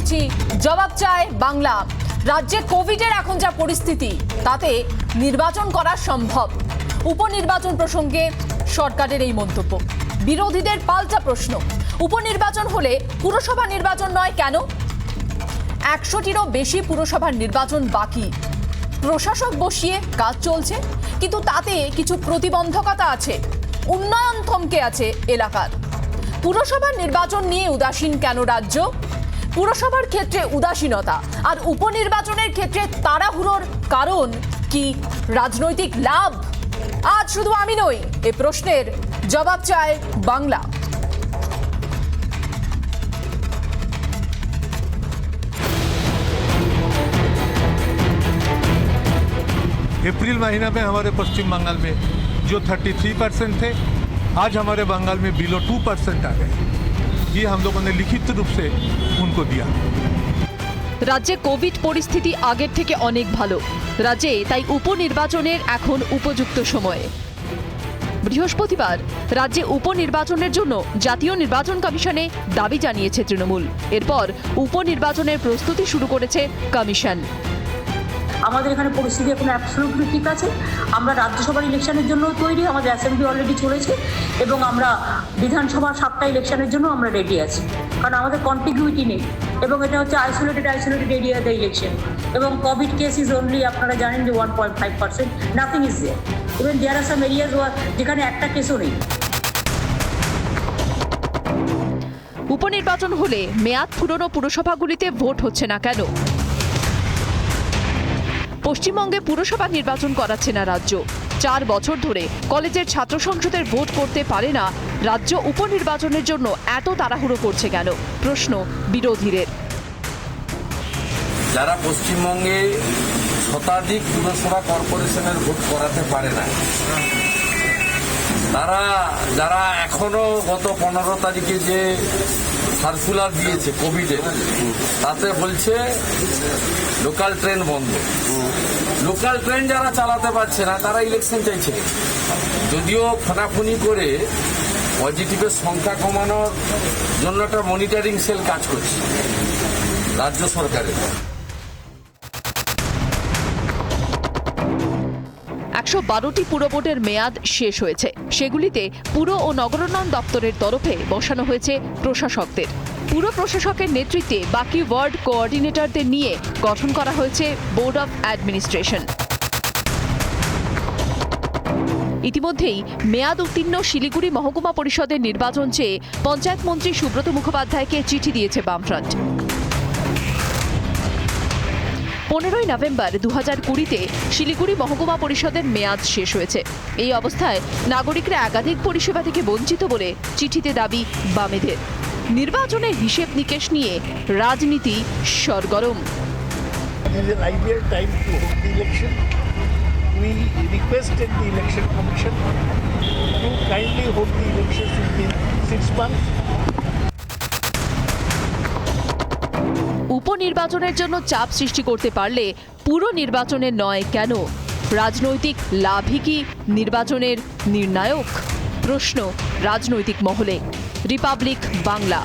ফিরছি, জবাব চায় বাংলা। রাজ্যে কোভিডের এখন যা পরিস্থিতি তাতে নির্বাচন করা সম্ভব। উপনির্বাচন প্রসঙ্গে সরকারের এই মন্তব্য। বিরোধীদের পাল্টা প্রশ্ন, উপনির্বাচন হলে পুরসভা নির্বাচন নয় কেন? 100টিরও বেশি পুরসভার নির্বাচন বাকি, প্রশাসক বসিয়ে কাজ চলছে, কিন্তু তাতে কিছু প্রতিবন্ধকতা আছে। উন্নয়ন থমকে আছে এলাকার। পুরসভার নির্বাচন নিয়ে উদাসীন কেন রাজ্য? পুরসভার ক্ষেত্রে উদাসীনতা আর উপনির্বাচনের ক্ষেত্রে তাড়াহুড়োর কারণ কি রাজনৈতিক লাভ? আজ শুধু আমি নই, এ প্রশ্নের জবাব চায় বাংলা। अप्रैल महीना में हमारे पश्चिम बंगाल में जो 33% थे, आज हमारे बंगाल में बिलो 2% आ गए। ये हम लोगों ने लिखित रूप से उनको दिया। রাজ্যে কোভিড পরিস্থিতি আগের থেকে অনেক ভালো। রাজ্যে তাই উপনির্বাচনের এখন উপযুক্ত সময়। বৃহস্পতিবার রাজ্যে উপনির্বাচনের জন্য জাতীয় নির্বাচন কমিশনে দাবি জানিয়েছে তৃণমূল। এরপর উপনির্বাচনের প্রস্তুতি শুরু করেছে কমিশন। আমাদের এখানে পরিস্থিতি এখন অ্যাবসলিউটলি ঠিক আছে। আমরা রাজ্যসভার ইলেকশনের জন্য তৈরি, আমাদের অ্যাসেম্বলি অলরেডি চলেছে এবং আমরা বিধানসভার 7টা ইলেকশনের জন্য আমরা রেডি আছি, কারণ আমাদের কন্টিগুইটি নেই এবং এটা হচ্ছে আইসোলেটেড এরিয়া দ্য ইলেকশন। এবং কোভিড কেস ইজ অনলি, আপনারা জানেন যে 1.5%, nothing is there. Even there are some areas যেখানে একটা কেসও নেই। উপনির্বাচন হলে মেয়াদ ফুরোনো পুরসভাগুলিতে ভোট হচ্ছে না কেন? পশ্চিমবঙ্গে পুরসভা নির্বাচন করাচ্ছে না রাজ্য। 4 বছর ধরে কলেজের ছাত্র সংসদের ভোট করতে পারে না রাজ্য। উপনির্বাচনের জন্য এত তাড়াহুড়ো করছে কেন? প্রশ্ন বিরোধীদের। যারা পশ্চিমবঙ্গে শতাধিক পুরসভা কর্পোরেশনের ভোট করাতে পারে না, তারা যারা এখনো গত 15 তারিখে যে সার্কুলার দিয়েছে কোভিডের, তাতে বলছে লোকাল ট্রেন বন্ধ। লোকাল ট্রেন যারা চালাতে পারছে না তারা ইলেকশন চাইছে। যদিও ফোনাফুনি করে পজিটিভের সংখ্যা কমানোর জন্য একটা মনিটরিং সেল কাজ করছে রাজ্য সরকারের। 112টি পুরবোর্ডের মেয়াদ শেষ হয়েছে। সেগুলিতে পুর ও নগরোন্নয়ন দপ্তরের তরফে বসানো হয়েছে প্রশাসকদের। পুর প্রশাসকের নেতৃত্বে বাকি ওয়ার্ড কোঅর্ডিনেটরদের নিয়ে গঠন করা হয়েছে বোর্ড অফ অ্যাডমিনিস্ট্রেশন। ইতিমধ্যেই মেয়াদ উত্তীর্ণ শিলিগুড়ি মহকুমা পরিষদের নির্বাচন চেয়ে পঞ্চায়েত মন্ত্রী সুব্রত মুখোপাধ্যায়কে চিঠি দিয়েছে বামফ্রন্ট। 15 নভেম্বর 2020-তে শিলিগুড়ি মহকুমা পরিষদের মেয়াদ শেষ হয়েছে। এই অবস্থায় নাগরিকরা একাধিক পরিষেবা থেকে বঞ্চিত বলে চিঠিতে দাবি বামেদের। নির্বাচনের হিসেব নিকেশ নিয়ে রাজনীতি সরগরম। উপনির্বাচনের জন্য চাপ সৃষ্টি করতে পারলে পুরো নির্বাচনের নয় কেন? রাজনৈতিক লাভই কি নির্বাচনের নির্ণায়ক? প্রশ্ন রাজনৈতিক মহলে। রিপাবলিক বাংলা।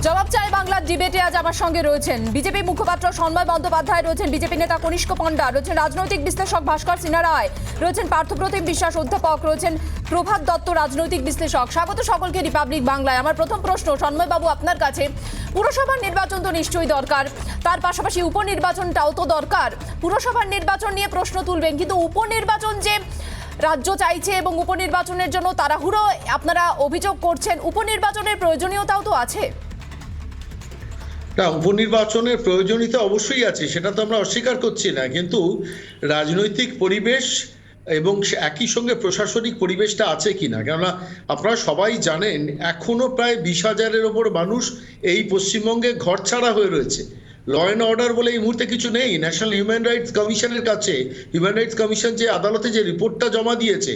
জবাব চাই বাংলার ডিবেটে আজ আমার সঙ্গে রয়েছেন বিজেপি মুখপাত্র সন্ময় বন্দ্যোপাধ্যায়, রয়েছেন বিজেপি নেতা কনিষ্ক পণ্ডা, রয়েছেন রাজনৈতিক বিশ্লেষক ভাস্কর সিনহা রায়, রয়েছেন পার্থপ্রতিম বিশ্বাস অধ্যাপক, রয়েছেন প্রভাত দত্ত রাজনৈতিক বিশ্লেষক। স্বাগত সকলকে রিপাবলিক বাংলায়। আমার প্রথম প্রশ্ন সন্ময় বাবু আপনার কাছে। পুরসভার নির্বাচন তো নিশ্চয়ই দরকার, তার পাশাপাশি উপনির্বাচনটাও তো দরকার। পুরসভার নির্বাচন নিয়ে প্রশ্ন তুলবেন, কিন্তু উপনির্বাচন যে রাজ্য চাইছে এবং উপনির্বাচনের জন্য তাড়াহুড়ো আপনারা অভিযোগ করছেন, উপনির্বাচনের প্রয়োজনীয়তাও তো আছে। না, উপনির্বাচনের প্রয়োজনীয়তা অবশ্যই আছে, সেটা তো আমরা অস্বীকার করছি না, কিন্তু রাজনৈতিক পরিবেশ এবং একই সঙ্গে প্রশাসনিক পরিবেশটা আছে কিনা। কেননা আপনারা সবাই জানেন এখনো প্রায় 20,000-এর ওপর মানুষ এই পশ্চিমবঙ্গে ঘরছাড়া হয়ে রয়েছে। ল অ্যান্ড অর্ডার বলে এই মুহূর্তে কিছু নেই। ন্যাশনাল হিউম্যান রাইটস কমিশনের কাছে হিউম্যান রাইটস কমিশন যে আদালতে যে রিপোর্টটা জমা দিয়েছে,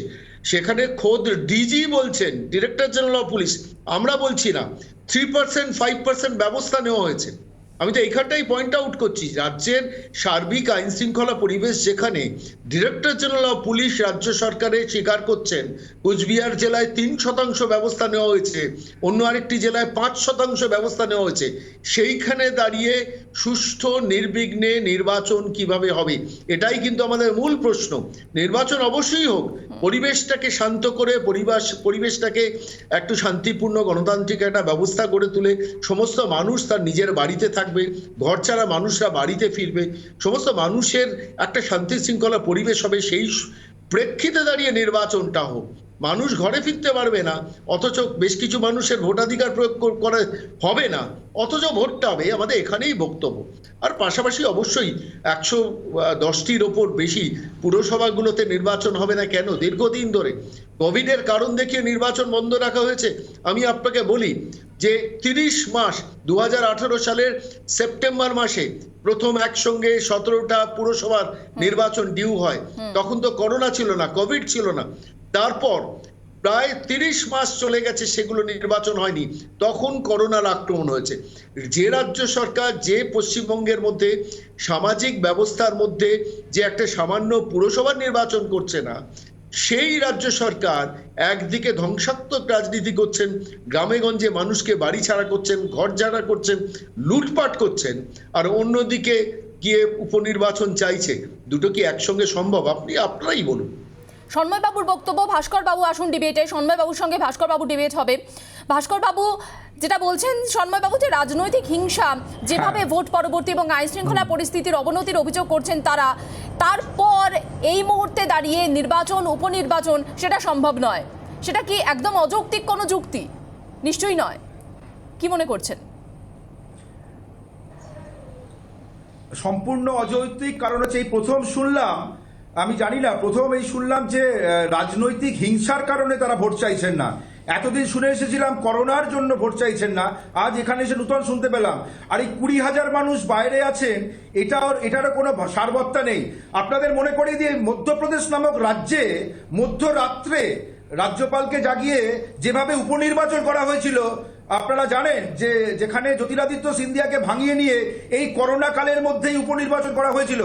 সেখানে খোদ ডিজি বলছেন, ডিরেক্টর জেনারেল অফ পুলিশ, আমরা বলছি না, 3% 5% ব্যবস্থা নেওয়া হয়েছে। আমি তো এইখানটাই পয়েন্ট আউট করছি, রাজ্যের সার্বিক আইন শৃঙ্খলা পরিবেশ যেখানে ডিরেক্টর জেনারেল অফ পুলিশ রাজ্য সরকারে স্বীকার করছেন কোচবিহার জেলায় 3% ব্যবস্থা নেওয়া হয়েছে, অন্য আরেকটি জেলায় 5% ব্যবস্থা নেওয়া হয়েছে, সেইখানে দাঁড়িয়ে সুষ্ঠু নির্বিঘ্নে নির্বাচন কিভাবে হবে, এটাই কিন্তু আমাদের মূল প্রশ্ন। নির্বাচন অবশ্যই হোক, পরিবেশটাকে শান্ত করে পরিবেশটাকে একটু শান্তিপূর্ণ গণতান্ত্রিক একটা ব্যবস্থা গড়ে তুলে সমস্ত মানুষ তার নিজের বাড়িতে থাকবে, ঘর ছাড়া মানুষরা বাড়িতে ফিরবে, সমস্ত মানুষের একটা শান্তি শৃঙ্খলা পরিবেশ হবে, সেই প্রেক্ষিতে দাঁড়িয়ে নির্বাচনটা হোক। মানুষ ঘরে ফিরতে পারবে না, অথচ বেশ কিছু মানুষের ভোটাধিকার প্রয়োগ করা হবে না, অথচ ভোটটা হবে, আমাদের এখানেই বক্তব্য। আর পাশাপাশি অবশ্যই 110টির ওপর বেশি পুরসভাগুলোতে নির্বাচন হবে না কেন? দীর্ঘদিন ধরে কোভিডের কারণ দেখিয়ে নির্বাচন বন্ধ রাখা হয়েছে। আমি আপনাকে বলি যে 30 মাস 2018 সালের সেপ্টেম্বর মাসে প্রথম একসঙ্গে 17টা পুরসভার নির্বাচন ডিউ হয়, তখন তো করোনা ছিল না, কোভিড ছিল না। তারপর প্রায় 30 মাস চলে গেছে, সেগুলো নির্বাচন হয়নি, তখন করোনার আক্রমণ হয়েছে। যে রাজ্য সরকার, যে পশ্চিমবঙ্গের মধ্যে সামাজিক ব্যবস্থার মধ্যে যে একটা সামান্য পুরসভার নির্বাচন করছে না, সেই রাজ্য সরকার একদিকে ধ্বংসাত্মক রাজনীতি করছেন, গ্রামে গঞ্জে মানুষকে বাড়ি ছাড়া করছেন, ঘর ছাড়া করছেন, লুটপাট করছেন, আর অন্যদিকে গিয়ে উপনির্বাচন চাইছে। দুটো কি একসঙ্গে সম্ভব? আপনারাই বলুন। সন্ময়বাবুর বক্তব্য, ভাস্করবাবু আসুন ডিবেটে। সন্ময়বাবুর সঙ্গে ভাস্করবাবু ডিবেট হবে। ভাস্করবাবু যেটা বলছেন, সন্ময়বাবু, যে রাজনৈতিক হিংসা যেভাবে ভোট পরবর্তী এবং আইন শৃঙ্খলা পরিস্থিতির অবনতির অভিযোগ করছেন তারা, তারপর এই মুহূর্তে দাঁড়িয়ে নির্বাচন, উপনির্বাচন সেটা সম্ভব নয়, সেটা কি একদম অযৌক্তিক কোনো যুক্তি? নিশ্চয়ই নয়। কি মনে করছেন? সম্পূর্ণ অযৌক্তিক। কারণ হচ্ছে এই প্রথম শুনলাম, আমি জানি না, প্রথম এই শুনলাম যে রাজনৈতিক হিংসার কারণে তারা ভোট চাইছেন না। এতদিন শুনে এসেছিলাম করোনার জন্য ভোট চাইছেন না, আজ এখানে এসে নূতন শুনতে পেলাম। আর এই 20,000 মানুষ বাইরে আছেন, এটারও কোনো সারবত্তা নেই। আপনাদের মনে করিয়ে দিয়ে, মধ্যপ্রদেশ নামক রাজ্যে মধ্যরাত্রে রাজ্যপালকে জাগিয়ে যেভাবে উপনির্বাচন করা হয়েছিল, আপনারা জানেন যে যেখানে জ্যোতিরাদিত্য সিন্ধিয়াকে ভাঙিয়ে নিয়ে এই করোনা কালের মধ্যেই উপনির্বাচন করা হয়েছিল।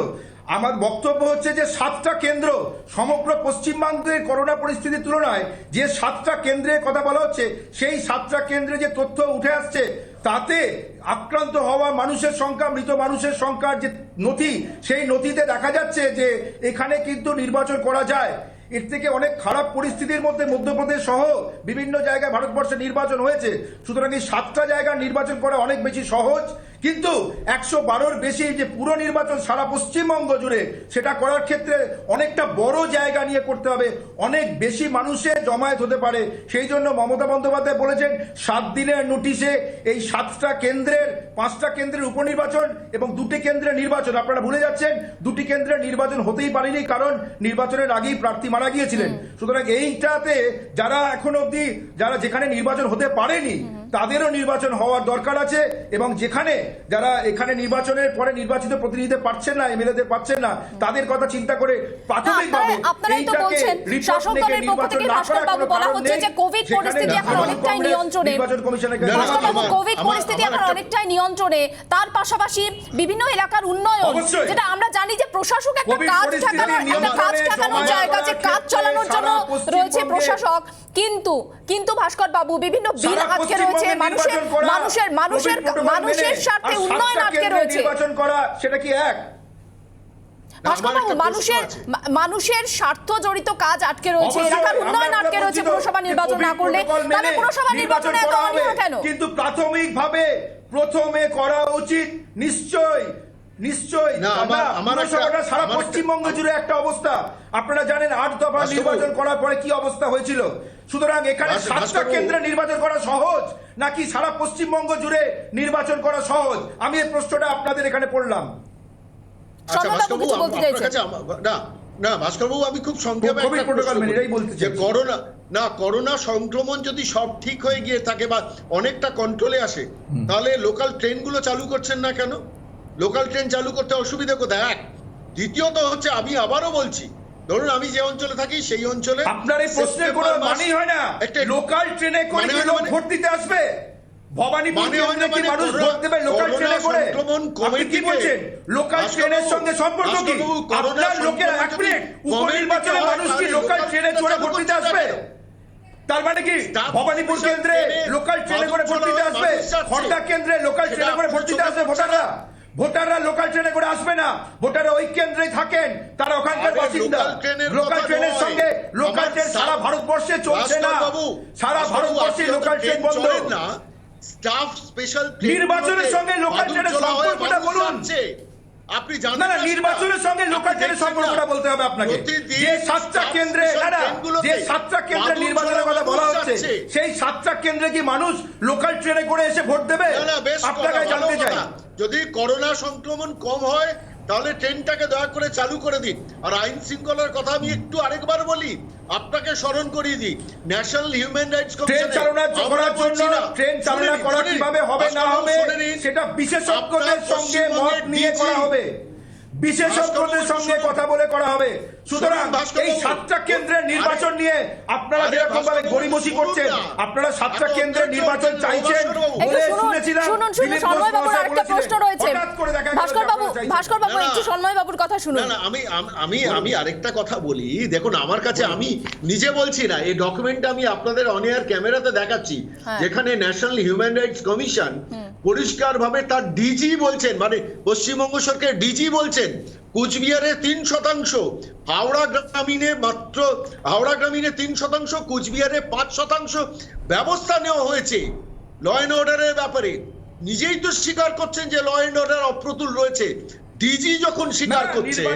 আমার বক্তব্য হচ্ছে যে 7টা কেন্দ্র, সমগ্র পশ্চিমবঙ্গের করোনা পরিস্থিতির তুলনায় যে 7টা কেন্দ্রের কথা বলা হচ্ছে, সেই 7টা কেন্দ্রে যে তথ্য উঠে আসছে, তাতে আক্রান্ত হওয়া মানুষের সংখ্যা, মৃত মানুষের সংখ্যার যে নথি, সেই নথিতে দেখা যাচ্ছে যে এখানে কিন্তু নির্বাচন করা যায়। এর থেকে অনেক খারাপ পরিস্থিতির মধ্যে মধ্যপ্রদেশ সহ বিভিন্ন জায়গায় ভারতবর্ষে নির্বাচন হয়েছে। সুতরাং এই 7টা জায়গায় নির্বাচন করা অনেক বেশি সহজ, কিন্তু 112-র বেশি যে পুরো নির্বাচন সারা পশ্চিমবঙ্গ জুড়ে, সেটা করার ক্ষেত্রে অনেকটা বড় জায়গা নিয়ে করতে হবে, অনেক বেশি মানুষের জমায়েত হতে পারে। সেই জন্য মমতা বন্দ্যোপাধ্যায় বলেছেন 7 দিনের নোটিশে এই 7টা কেন্দ্রের, 5টা কেন্দ্রের উপনির্বাচন এবং 2টি কেন্দ্রের নির্বাচন। আপনারা ভুলে যাচ্ছেন 2টি কেন্দ্রের নির্বাচন হতেই পারেনি, কারণ নির্বাচনের আগেই প্রার্থী মারা গিয়েছিলেন। সুতরাং এইটাতে যারা এখনো অবধি, যারা যেখানে নির্বাচন হতে পারেনি, তাদেরও নির্বাচন হওয়ার দরকার আছে। এবং যেখানে যারা এখানে নির্বাচনের পরে নির্বাচিত প্রতিনিধিদের পাচ্ছেন না, এমএলএদের পাচ্ছেন না, তাদের কথা চিন্তা করে প্রাথমিকভাবে আপনারাই তো বলছেন, শাসক দলের পক্ষ থেকে ভাস্করবাবু বলা হচ্ছে যে কোভিড পরিস্থিতি এখন অনেকটাই নিয়ন্ত্রণে, ভাস্করবাবু কোভিড পরিস্থিতি এখন অনেকটাই নিয়ন্ত্রণে, তার পাশাপাশি বিভিন্ন এলাকার উন্নয়ন, যেটা আমরা জানি যে প্রশাসক একটা কাজ ঠেকানোর জায়গা, যে কাজ চালানোর জন্য রয়েছে প্রশাসক, কিন্তু ভাস্করবাবু বিভিন্ন বিল আটকে রয়েছে, মানুষের স্বার্থে উন্নয়ন আটকে রয়েছে। নির্বাচন করা সেটা কি এক? ভাস্করবাবু, মানুষের স্বার্থ জড়িত কাজ আটকে রয়েছে, এলাকার উন্নয়ন আটকে রয়েছে পুরসভা নির্বাচন না করলে, তাহলে পুরসভা নির্বাচনে এত অনিয়ম কেন? কিন্তু প্রাথমিকভাবে প্রথমে করা উচিত নিশ্চয়ই সারা পশ্চিমবঙ্গ জুড়ে একটা অবস্থা। আপনারা জানেন 8 দফা নির্বাচন করার পরে কি অবস্থা হয়েছিল। সুতরাং এখানে 7টা কেন্দ্রে নির্বাচন করা সহজ নাকি সারা পশ্চিমবঙ্গ জুড়ে নির্বাচন করা সহজ? আমি এই প্রশ্নটা আপনাদের এখানে পড়লাম। ভাস্করবাবু, আমি খুব সংক্ষেপে করোনা সংক্রমণ যদি সব ঠিক হয়ে গিয়ে থাকে বা অনেকটা কন্ট্রোলে আসে, তাহলে লোকাল ট্রেনগুলো চালু করছেন না কেন? লোকাল ট্রেন চালু করতে অসুবিধা কোথায়? এক। দ্বিতীয়ত হচ্ছে, আমি আবারও বলছি, ধরুন আমি যে অঞ্চলে থাকি সেই অঞ্চলে আপনার এই প্রশ্নের কোনো মানেই হয় না। লোকাল ট্রেনে করে লোক ভোট দিতে আসবে, ভবানীপুর মানে হয় না, কেন্দ্রে কি মানে মানুষ করোনা- ভোট দেবে লোকাল করোনা ট্রেনে করে? সংক্রমণ আপনি কমে কি থেকে- বলছেন লোকাল ট্রেনের সঙ্গে সম্পর্ক কি? ভাস্করবাবু, করোনা আপনার লোকেরা এক সংক্রমণ মিনিট যদি উপনির্বাচনে কমে মানুষ কি যায়, লোকাল তাহলে ট্রেনে চড়ে লোকাল ভোট দিতে ট্রেনে আসবে? যাবে। তার মানে কি Staff ভবানীপুর special কেন্দ্রে ট্রেনে লোকাল ট্রেনে করে ভোট মানুষ দিতে চড়া আসবে? মানুষ যাচ্ছে। খড়দা কেন্দ্রে লোকাল সেটা ট্রেনে করে ভোট দিতে চোখে আসবে পড়ছে ভোটাররা? না। ভোটাররা লোকাল ট্রেনে করে আসবে না, ভোটাররা ওই কেন্দ্রেই থাকেন, তারা ওখানকার আরে বাসিন্দা। লোকাল ট্রেনের লোকাল কথা ট্রেনের নয়। সঙ্গে লোকাল আমার ট্রেন সারা staff- ভারতবর্ষে চলছে না, ভাস্করবাবু, সারা ভাস্করবাবু, ভারতবর্ষে আপনি লোকাল তো ট্রেন বন্ধ। চড়েন না, স্টাফ স্পেশাল নির্বাচনের সঙ্গে লোকাল ট্রেনের সম্পর্কটা বলুন। আপনি জানেন না না, নির্বাচনের সঙ্গে লোকাল ট্রেনের সম্পর্কটা বলতে হবে আপনাকে। যে সাতটা কেন্দ্রে, না না, যে সাতটা কেন্দ্রে নির্বাচনের কথা বলা হচ্ছে, সেই সাতটা কেন্দ্রে কি মানুষ লোকাল ট্রেনে করে এসে ভোট দেবে? আপনাকে জানতে চাই। যদি করোনা সংক্রমণ কম হয় তাহলে ট্রেনটাকে দয়া করে চালু করে দিন। আর আইন শৃঙ্খলার কথা আমি একটু আরেকবার বলি, আপনাকে স্মরণ করিয়ে দিই, ন্যাশনাল হিউম্যান রাইটস ট্রেন চালনা করার জন্য ট্রেন চালনা করা কিভাবে হবে না হবে সেটা বিশেষজ্ঞদের সঙ্গে মত নিয়ে করা হবে, বিশেষজ্ঞদের সঙ্গে কথা বলে করা হবে। সুতরাং এই সাতটা কেন্দ্রের নির্বাচন নিয়ে আপনারা যেরকম ভাবে গড়িমসি করছেন, আপনারা সাতটা কেন্দ্রের নির্বাচন চাইছেন বলে শুনেছিলাম। শুনুন সন্ময় বাবুর আরেকটা প্রশ্ন রয়েছে। ভাস্কর বাবু একটু সন্ময় বাবুর কথা শুনুন। না না, আমি আরেকটা কথা বলি। দেখুন, আমার কাছে, আমি নিজে বলছি না, এই ডকুমেন্ট আমি আপনাদের অন এয়ার ক্যামেরাতে দেখাচ্ছি, যেখানে ন্যাশনাল হিউম্যান রাইটস কমিশন পরিষ্কারভাবে তার ডিজি বলছেন, মানে পশ্চিমবঙ্গ সরকারের ডিজি বলছেন কুচবিহারে 3%, হাওড়া গ্রামীণে 3%, কুচবিহারে 5% ব্যবস্থা নেওয়া হয়েছে ল অ্যান্ড অর্ডারের ব্যাপারে। নিজেই তো স্বীকার করছেন যে ল অ্যান্ড অর্ডার অপ্রতুল রয়েছে। ডিজি যখন স্বীকার করছেন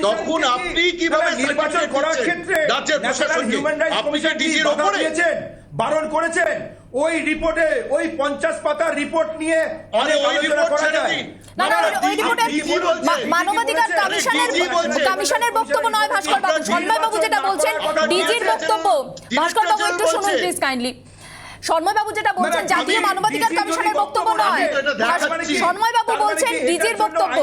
তখন আপনি কিভাবে নির্বাচন করার ক্ষেত্রে রাজ্যের প্রশাসনকে আপনি যে ডিজির উপরে বারণ করেছেন? ওই রিপোর্টে, ওই 50 পাতার রিপোর্ট নিয়ে অনেক আলোচনা করা যায়। না না, ওই রিপোর্টে মানবাধিকার কমিশনের বক্তব্য নয় ভাস্কর বাবু, সন্ময় বাবু যেটা বলছেন ডিজির বক্তব্য। ভাস্কর বাবু একটু শুনুন প্লিজ কাইন্ডলি। সন্ময় বাবু যেটা বলছেন জাতীয় মানবাধিকার কমিশনের বক্তব্য নয়, সন্ময় বাবু বলছেন ডিজির বক্তব্য।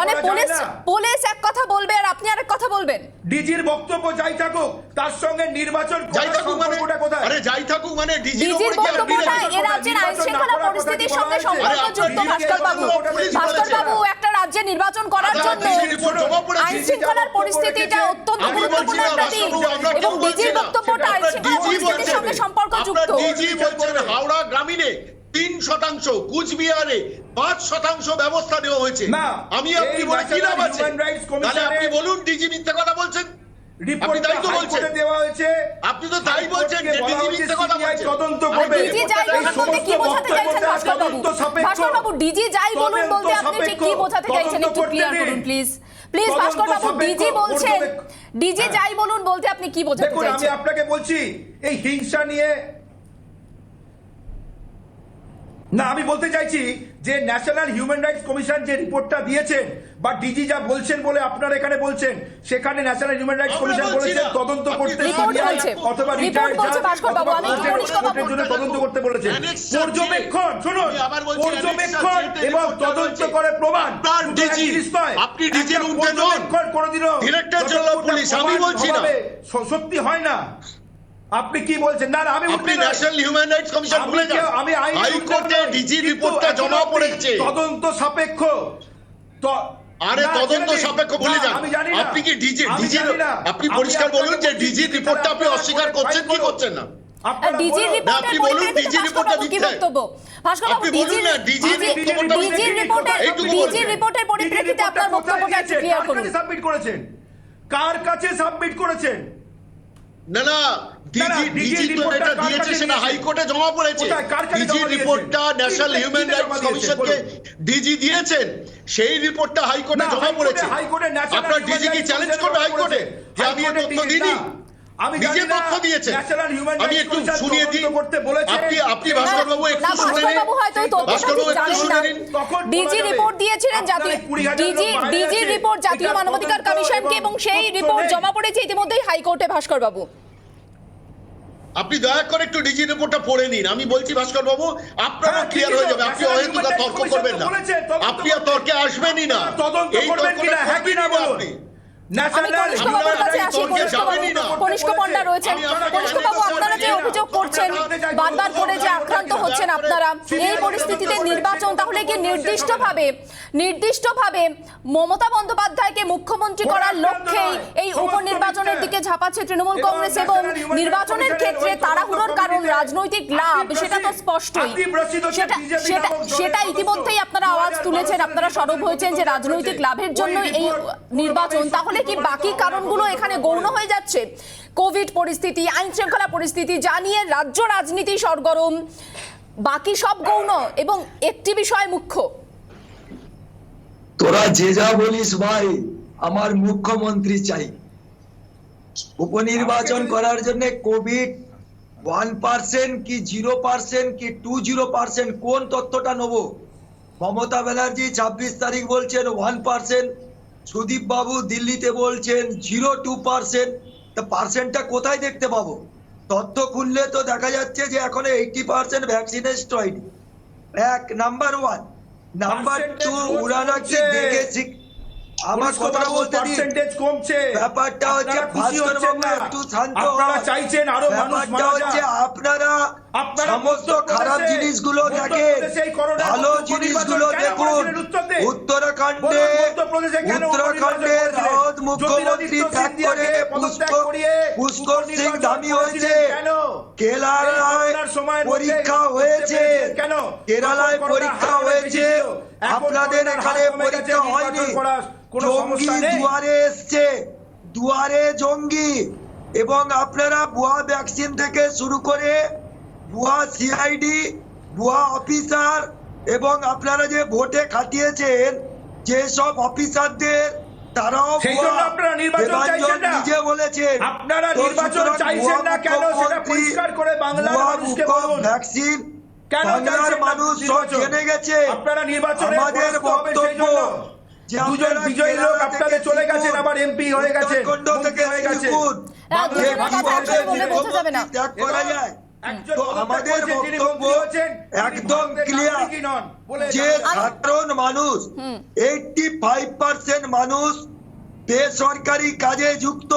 মানে পুলিশ এক কথা বলবে আর আপনি আরেক কথা বলবেন। ডিজির বক্তব্য যাই থাকুক, তার সঙ্গে নির্বাচন যাই করার থাকুক মানে, সম্পর্কটা কোথায়? আরে যাই থাকুক মানে ডিজির বক্তব্যটা এ রাজ্যের আইন শৃঙ্খলা পরিস্থিতির সঙ্গে সম্পর্কযুক্ত। ভাস্কর বাবু একটা রাজ্যে নির্বাচন করার জন্য আইন শৃঙ্খলার পরিস্থিতিটা অত্যন্ত গুরুত্বপূর্ণ একটা দিক, এবং ডিজির বক্তব্যটা আইন শৃঙ্খলা পরিস্থিতির সঙ্গে সম্পর্কযুক্ত। ডিজি বলছেন হাওড়া গ্রামীণে 3%, কুচবিহারে 5% ব্যবস্থা নেওয়া হয়েছে। আমি আপনি বলে কি লাভ আছে? তাহলে আপনি বলুন ডিজি মিথ্যে কথা বলছেন। আপনি তাই তো বলছেন, আপনি তো তাই বলছেন যে ডিজি মিথ্যে কথা বলছেন। তদন্ত করবে। ডিজি যাই বলুন বলতে কি বোঝাতে চাইছেন ভাস্কর বাবু? ভাস্কর বাবু ডিজি যাই বলুন বলতে আপনি ঠিক কি বোঝাতে চাইছেন একটু ক্লিয়ার করুন please. Please Bhaskar Babu, DG বলছেন, ডিজি যাই বলুন বলতে আপনি কি বোঝাতে দেখুন, আমি চাইছেন? আপনাকে বলছি এই হিংসা নিয়ে না, আমি বলতে চাইছি যে ন্যাশনাল হিউম্যান রাইটস কমিশন যে রিপোর্টটা দিয়েছেন বা ডিজি যা বলছেন বলে আপনারা এখানে বলছেন, সেখানে ন্যাশনাল হিউম্যান রাইটস কমিশন বলেছেন তদন্ত করতে অথবা রিটায়ার্ড জাজ অথবা কোর্টের জন্য তদন্ত করতে বলেছেন। পর্যবেক্ষণ, শুনুন, পর্যবেক্ষণ এবং তদন্ত করে প্রমাণ আপনি ডিজির ঊর্ধ্বে নন, কোনোদিনও ডিরেক্টর জেনারেল পুলিশ, আমি বলছি না সত্যি হয় না। আপনি কি বলছেন? না আমি আপনি ন্যাশনাল হিউম্যান রাইটস কমিশন ভুলে যান। আমি হাইকোর্টে ডিজি রিপোর্টটা জমা পড়েছে, তদন্ত সাপেক্ষ। আরে তদন্ত সাপেক্ষ ভুলে যান। আপনি কি ডিজি আপনি পরিষ্কার বলুন যে ডিজি রিপোর্টটা আপনি অস্বীকার করছেন কি করছেন না? ডিজির আপনি বলুন ডিজি রিপোর্টটা কি বক্তব্য? ভাস্কর বাবু আপনি বলুন না ডিজির রিপোর্টের পরিপ্রেক্ষিতে আপনার বক্তব্যটা একটু ক্লিয়ার করুন। সাবমিট করেছেন, কার কাছে সাবমিট করেছেন? না না, ডিজি তো এটা দিয়েছে, সেটা হাইকোর্টে জমা পড়েছে। ডিজি রিপোর্টটা ন্যাশনাল হিউম্যান রাইটস কমিশনকে ডিজি দিয়েছেন, সেই রিপোর্টটা হাইকোর্টে জমা পড়েছে। আপনার ডিজি কি চ্যালেঞ্জ করবে হাইকোর্টে যে আমি এই তথ্য দিইনি? নিজে তথ্য দিয়েছেন। আমি একটু শুনিয়ে দিই, আপনি ভাস্কর বাবু একটু শুনে নিন। ভাস্কর বাবু একটু শুনে নিন। ডিজি রিপোর্ট দিয়েছিলেন ডিজি রিপোর্ট জাতীয় মানবাধিকার কমিশনকে, এবং সেই রিপোর্ট জমা পড়েছে ইতিমধ্যেই হাইকোর্টে। ভাস্কর বাবু আপনি দয়া করে একটু ডিজি রিপোর্টটা পড়ে নিন। আমি বলছি ভাস্কর বাবু, আপনারও ক্লিয়ার হয়ে যাবে। আপনি অহেতুক তর্ক করবেন না, আপনি আর তর্কে আসবেনই না। এই তর্কটা করবেনই না আপনি। ন্যাশনাল কনিষ্ক বাবুর কাছে আসি। কনিষ্ক পণ্ডা রয়েছেন। কনিষ্ক বাবু, আপনারা যে অভিযোগ করছেন বারবার করে যে আক্রান্ত হচ্ছেন আপনারা, এই পরিস্থিতিতে নির্বাচন তাহলে কি নির্দিষ্টভাবে মমতা বন্দ্যোপাধ্যায়কে মুখ্যমন্ত্রী করার লক্ষ্যেই এই উপনির্বাচনের দিকে ঝাঁপাচ্ছে তৃণমূল কংগ্রেস, এবং নির্বাচনের ক্ষেত্রে তাড়াহুড়োর কারণ রাজনৈতিক লাভ, সেটা তো স্পষ্টই। সেটা ইতিমধ্যেই আপনারা আওয়াজ তুলেছেন, আপনারা সরব হয়েছেন যে রাজনৈতিক লাভের জন্য এই নির্বাচন। তাহলে কি বাকি কারণগুলো এখানে গৌণ হয়ে যাচ্ছে? কোভিড পরিস্থিতি, আইন শৃঙ্খলা পরিস্থিতি জানিয়ে রাজ্য রাজনীতি সরগরম, বাকি সব গৌণ এবং একটি বিষয় মুখ্য। তোরা যে যা বলিস ভাই, আমার মুখ্যমন্ত্রী চাই। উপনির্বাচন করার জন্য কোভিড 1% কি 0% কি 20% কোন তথ্যটা নেব? মমতা ব্যানার্জি 26 তারিখ বলছেন 1%, সুদীপ বাবু দিল্লিতে বলছেন 0.2%। তা পার্সেন্টটা কোথায় দেখতে পাবো? তথ্য খুললে তো দেখা যাচ্ছে যে এখনো 80% ভ্যাকসিনেশন হয়নি। নাম্বার 1। নাম্বার 2, ওরা নাকি দেখে আমার কথা বলতে দিন। কমছে, ব্যাপারটা হচ্ছে ভাস্কর বাবু একটু শান্ত হন। আপনারা চাইছেন আরো মানুষ ব্যাপারটা মারা হচ্ছে যাক। আপনারা সমস্ত খারাপ জিনিসগুলো দেখেন, ভালো জিনিসগুলো দেখুন। উত্তরাখণ্ডের রাওয়াত মুখ্যমন্ত্রী ত্যাগ করে পুষ্কর সিং ধামি হয়েছে। কেরালায় পরীক্ষা হয়েছে, কেরালায় পরীক্ষা হয়েছে, আপনাদের এখানে পরীক্ষা হয়নি। জঙ্গি দুয়ারে এসছে, দুয়ারে জঙ্গি। এবং আপনারা ভুয়া ভ্যাকসিন থেকে শুরু করে ভুয়া সিআইডি, ভুয়া অফিসার, এবং আপনারা যে ভোটে খাটিয়েছেন যেসব অফিসারদের, তারাও নিজে বলেছেন। আপনারা নির্বাচন চাইছেন না কেন সেটা পরিষ্কার করে বাংলার মানুষকে বলুন। ভ্যাকসিন কেন বাংলার মানুষ সব জেনে গেছে। আপনারা নির্বাচনে আমাদের বক্তব্য যে দুজন বিজয়ী লোক আপনাদের চলে গেছেন, আবার এমপি হয়ে গেছেন, উত্তরাখণ্ড থেকে হয়ে গেছে। ত্যাগ করা যায়। তো আমাদের বক্তব্য একদম ক্লিয়ার যে সাধারণ মানুষ 85% মানুষ বেসরকারি কাজে যুক্ত,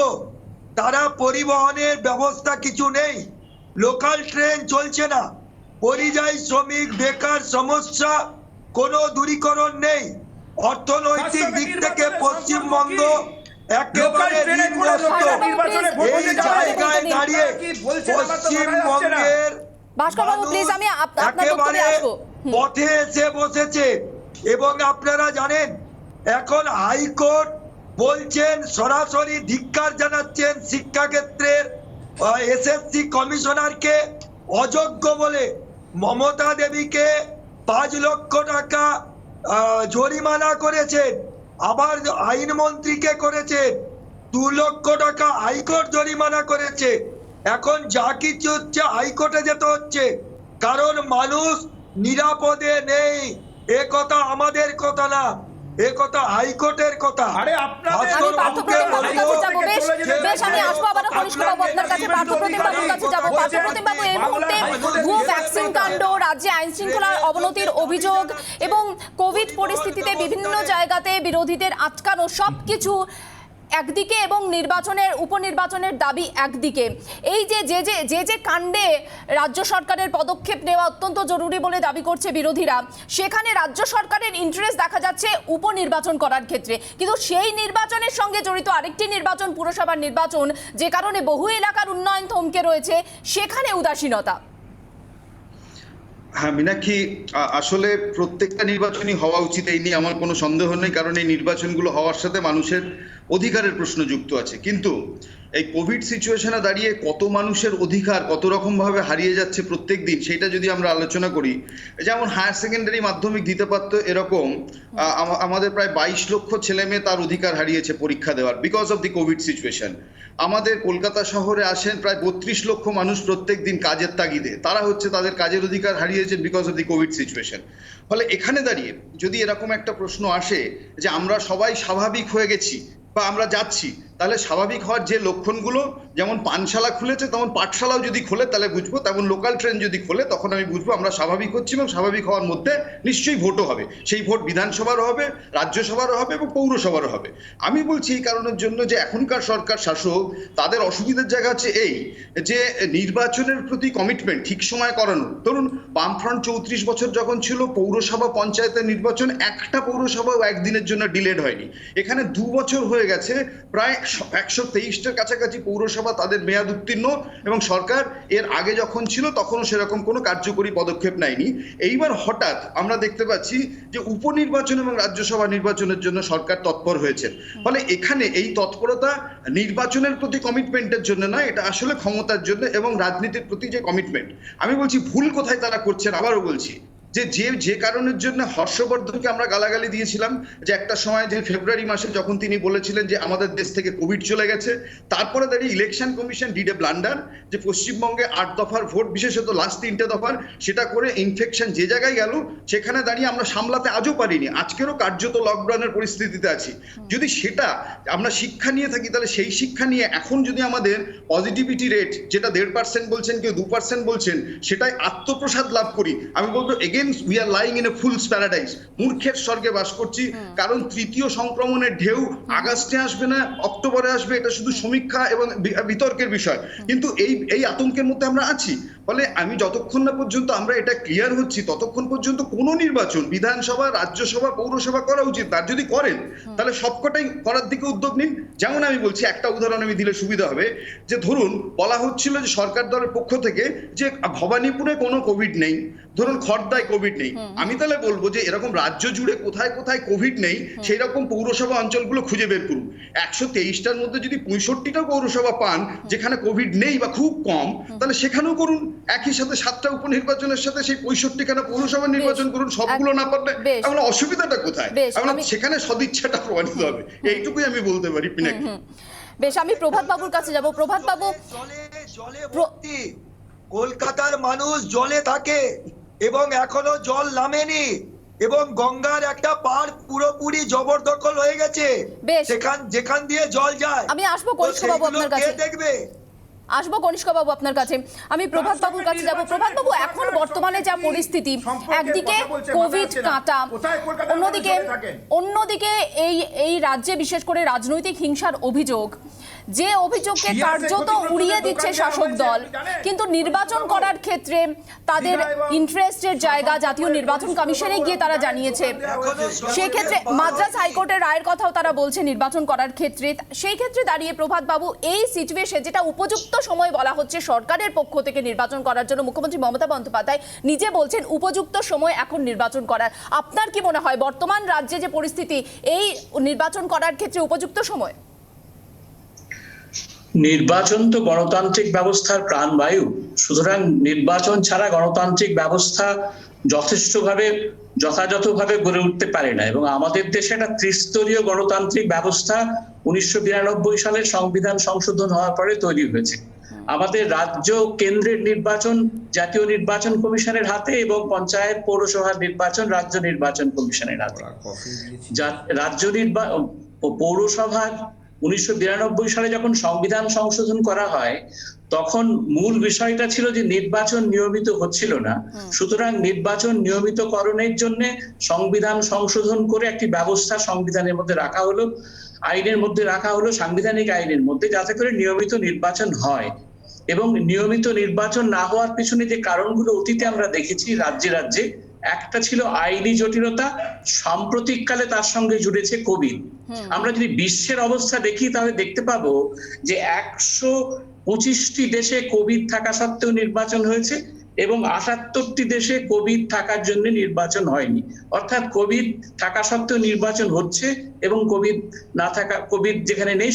তারা পরিবহনের ব্যবস্থা কিছু নেই, লোকাল ট্রেন চলছে না, পরিযায়ী শ্রমিক বেকার সমস্যা কোনো দূরীকরণ নেই। অর্থনৈতিক দিক থেকে পশ্চিমবঙ্গ একেবারে ঋণগ্রস্ত। এই জায়গায় দাঁড়িয়ে পশ্চিমবঙ্গের একেবারে পথে এসে বসেছে। এবং আপনারা জানেন এখন হাইকোর্ট বলছেন, সরাসরি ধিক্কার জানাচ্ছেন শিক্ষাক্ষেত্রের এসএসসি কমিশনারকে অযোগ্য বলে। মমতা দেবীকে 5 লক্ষ টাকা জরিমানা করেছেন, আবার আইনমন্ত্রীকে করেছেন 2 লক্ষ টাকা হাইকোর্ট জরিমানা করেছে। এখন যা কিছু হচ্ছে হাইকোর্টে যেতে হচ্ছে, কারণ মানুষ নিরাপদে নেই। এ কথা আমাদের কথা না, এ কথা হাইকোর্টের কথা। আরে আমি পার্থপ্রতিম বাবুর কাছে যাবো। বেশ আমি আসবো আবার কনিষ্ক বাবু আপনার কাছে। পার্থপ্রতিম বাবুর কাছে যাবো। পার্থপ্রতিম বাবু, এই মুহূর্তে ভুয়ো ভ্যাকসিন কাণ্ড, রাজ্যে আইন শৃঙ্খলার অবনতির অভিযোগ এবং কোভিড পরিস্থিতিতে বিভিন্ন জায়গাতে বিরোধীদের আটকানো, সবকিছু একদিকে এবং উপনির্বাচনের দাবি একদিকে। এই যে কাণ্ডে রাজ্য সরকারের পদক্ষেপ নেওয়া অত্যন্ত জরুরি বলে দাবি করছে বিরোধীরা, সেখানে রাজ্য সরকারের ইন্টারেস্ট দেখা যাচ্ছে উপনির্বাচন করার ক্ষেত্রে, কিন্তু সেই নির্বাচনের সঙ্গে জড়িত আরেকটি নির্বাচন, পুরসভার নির্বাচন, যে কারণে বহু এলাকার উন্নয়ন থমকে রয়েছে, সেখানে উদাসীনতা। হ্যাঁ মীনাক্ষী, আসলে প্রত্যেকটা নির্বাচনই হওয়া উচিত, এই নিয়ে আমার কোনো সন্দেহ নেই, কারণ এই নির্বাচনগুলো হওয়ার সাথে মানুষের অধিকারের প্রশ্ন যুক্ত আছে। কিন্তু এই কোভিড সিচুয়েশনে দাঁড়িয়ে কত মানুষের অধিকার কত রকমভাবে হারিয়ে যাচ্ছে প্রত্যেক দিন, সেটা যদি আমরা আলোচনা করি, যেমন হায়ার সেকেন্ডারি মাধ্যমিক দিতে পারতো এরকম আমাদের প্রায় 22 লক্ষ ছেলে মেয়ে তার অধিকার হারিয়েছে পরীক্ষা দেওয়ার because of the Covid situation. আমাদের কলকাতা শহরে আসেন প্রায় 32 লক্ষ মানুষ প্রত্যেক দিন কাজের তাগিদে, তারা হচ্ছে তাদের কাজের অধিকার হারিয়েছেন because of the Covid situation. ফলে এখানে দাঁড়িয়ে যদি এরকম একটা প্রশ্ন আসে যে আমরা সবাই স্বাভাবিক হয়ে গেছি বা আমরা যাচ্ছি, তাহলে স্বাভাবিক হওয়ার যে লক্ষণগুলো, যেমন পানশালা খুলেছে তেমন পাঠশালাও যদি খোলে তাহলে বুঝবো, তেমন লোকাল ট্রেন যদি খোলে তখন আমি বুঝবো আমরা স্বাভাবিক হচ্ছি, এবং স্বাভাবিক হওয়ার মধ্যে নিশ্চয়ই ভোটও হবে। সেই ভোট বিধানসভারও হবে, রাজ্যসভারও হবে এবং পৌরসভারও হবে। আমি বলছি এই কারণের জন্য যে এখনকার সরকার শাসক তাদের অসুবিধার জায়গা হচ্ছে এই যে নির্বাচনের প্রতি কমিটমেন্ট ঠিক সময় করানো। ধরুন বামফ্রন্ট 34 বছর যখন ছিল, পৌরসভা পঞ্চায়েতের নির্বাচন একটা পৌরসভাও একদিনের জন্য ডিলেড হয়নি। এখানে 2 বছর হয়ে গেছে, প্রায় 123টার কাছাকাছি পৌরসভা তাদের মেয়াদ উত্তীর্ণ, এবং সরকার এর আগে যখন ছিল তখনও সেরকম কোনো কার্যকরী পদক্ষেপ নেয়নি। এইবার হঠাৎ আমরা দেখতে পাচ্ছি যে উপনির্বাচন এবং রাজ্যসভা নির্বাচনের জন্য সরকার তৎপর হয়েছে। ফলে এখানে এই তৎপরতা নির্বাচনের প্রতি কমিটমেন্টের জন্য নয়, এটা আসলে ক্ষমতার জন্য এবং রাজনীতির প্রতি যে কমিটমেন্ট। আমি বলছি ভুল কোথায় তারা করছেন, আবারও বলছি যে কারণের জন্য হর্ষবর্ধনকে আমরা গালাগালি দিয়েছিলাম, যে একটা সময় যে ফেব্রুয়ারি মাসে যখন তিনি বলেছিলেন যে আমাদের দেশ থেকে কোভিড চলে গেছে, তারপরে দাঁড়িয়ে election commission did A blunder, যে পশ্চিমবঙ্গে 8 দফার ভোট, বিশেষত লাস্ট 3টে দফার, সেটা করে ইনফেকশন যে জায়গায় গেল সেখানে দাঁড়িয়ে আমরা সামলাতে আজও পারিনি, আজকেরও কার্যত লকডাউনের পরিস্থিতিতে আছি। যদি সেটা আমরা শিক্ষা নিয়ে থাকি, তাহলে সেই শিক্ষা নিয়ে এখন যদি আমাদের পজিটিভিটি রেট যেটা 1.5% বলছেন, কেউ 2% বলছেন, সেটাই আত্মপ্রসাদ লাভ করি, আমি বলবো we are lying in a fool's paradise, মূর্খের স্বর্গে বাস করছি। কারণ তৃতীয় সংক্রমণের ঢেউ আগস্টে আসবে না অক্টোবরে আসবে, এটা শুধু সমীক্ষা এবং বিতর্কের বিষয়, কিন্তু এই আতঙ্কের মধ্যে আমরা আছি। ফলে আমি যতক্ষণ না পর্যন্ত আমরা এটা ক্লিয়ার হচ্ছি ততক্ষণ পর্যন্ত কোনো নির্বাচন বিধানসভা, রাজ্যসভা, পৌরসভা করা উচিত। তার যদি করেন তাহলে সবকটাই করার দিকে উদ্যোগ নিন। যেমন আমি বলছি, একটা উদাহরণ আমি দিলে সুবিধা হবে, যে ধরুন বলা হচ্ছিল যে সরকার দলের পক্ষ থেকে যে ভবানীপুরে কোনো কোভিড নেই, ধরুন খড়দায় কোভিড নেই। আমি তাহলে বলবো যে এরকম রাজ্য জুড়ে কোথায় কোথায় কোভিড নেই সেই রকম পৌরসভা অঞ্চলগুলো খুঁজে বের করুন। 123টার মধ্যে যদি 65টা পৌরসভা পান যেখানে কোভিড নেই বা খুব কম, তাহলে সেখানেও করুন। একই সাথে 7টা উপনির্বাচনের সাথে সেই 65খানা পৌরসভা নির্বাচন করুন। সবগুলো না পারলে আমরা অসুবিধাটা কোথায়? আমরা সেখানে সদিচ্ছাটা প্রমাণিত হবে, এইটুকুই আমি বলতে পারি। পিনাকি, বেশ, আমি প্রভাত বাবুর কাছে যাব। প্রভাত বাবু, জলে ভর্তি কলকাতার মানুষ জলে থাকে এবং এখনো জল নামেনি, এবং গঙ্গার একটা পাড় পুরোপুরি জবরদখল হয়ে গেছে। যেখান দিয়ে জল যায়, আমি আসবো কনিষ্ক বাবু আপনার কাছে, দেখবে আসবো কনিষ্ক বাবু আপনার কাছে। আমি প্রভাত বাবুর কাছে যাব। প্রভাত বাবু, এখন বর্তমানে যা পরিস্থিতি, একদিকে কোভিড কাঁটা, অন্যদিকে এই রাজ্যে বিশেষ করে রাজনৈতিক হিংসার অভিযোগ, যে অভিযোগকে কার্যত উড়িয়ে দিচ্ছে শাসক দল, কিন্তু নির্বাচন করার ক্ষেত্রে তাদের ইন্টারেস্টের জায়গা জাতীয় নির্বাচন কমিশনে গিয়ে তারা জানিয়েছে। সেক্ষেত্রে মাদ্রাজ হাইকোর্টের রায়ের কথাও তারা বলছে নির্বাচন করার ক্ষেত্রে। সেই ক্ষেত্রে দাঁড়িয়ে প্রভাত বাবু, এই সিচুয়েশন যেটা উপযুক্ত সময় বলা হচ্ছে সরকারের পক্ষ থেকে নির্বাচন করার জন্য, মুখ্যমন্ত্রী মমতা বন্দ্যোপাধ্যায় নিজে বলছেন উপযুক্ত সময় এখন নির্বাচন করার, আপনার কি মনে হয় বর্তমান রাজ্যে যে পরিস্থিতি, এই নির্বাচন করার ক্ষেত্রে উপযুক্ত সময়? নির্বাচন তো গণতান্ত্রিক ব্যবস্থার প্রাণবায়ু, সুতরাং নির্বাচন ছাড়া গণতান্ত্রিক ব্যবস্থা যথাযথভাবে গড়ে উঠতে পারে না। এবং আমাদের দেশে একটা ত্রিস্তরীয় গণতান্ত্রিক ব্যবস্থা 1992 সালের সংবিধান সংশোধন হওয়ার পরে তৈরি হয়েছে। আমাদের রাজ্য কেন্দ্রের নির্বাচন জাতীয় নির্বাচন কমিশনের হাতে, এবং পঞ্চায়েত পৌরসভার নির্বাচন রাজ্য নির্বাচন কমিশনের হাতে। পৌরসভার 1992 সালে যখন সংবিধান সংশোধন করা হয়, তখন মূল বিষয়টা ছিল যে নির্বাচন নিয়মিত হচ্ছিল না, সুতরাং নির্বাচন নিয়মিতকরণের জন্য সংবিধান সংশোধন করে একটি ব্যবস্থা সংবিধানের মধ্যে রাখা হলো, আইনের মধ্যে রাখা হলো, সাংবিধানিক আইনের মধ্যে, যাতে করে নিয়মিত নির্বাচন হয়। এবং নিয়মিত নির্বাচন না হওয়ার পিছনে যে কারণগুলো অতীতে আমরা দেখেছি রাজ্যে রাজ্যে, একটা ছিল আইনি জটিলতা, সাম্প্রতিককালে তার সঙ্গে জুড়েছে কোভিড। আমরা যদি বিশ্বের অবস্থা দেখি তাহলে দেখতে পাবো যে 125টি দেশে কোভিড থাকা সত্ত্বেও নির্বাচন হয়েছে, এবং 78টি দেশে কোভিড থাকার জন্য নির্বাচন হয়নি। অর্থাৎ কোভিড থাকা সত্ত্বেও নির্বাচন হচ্ছে, এবং কোভিড যেখানে নেই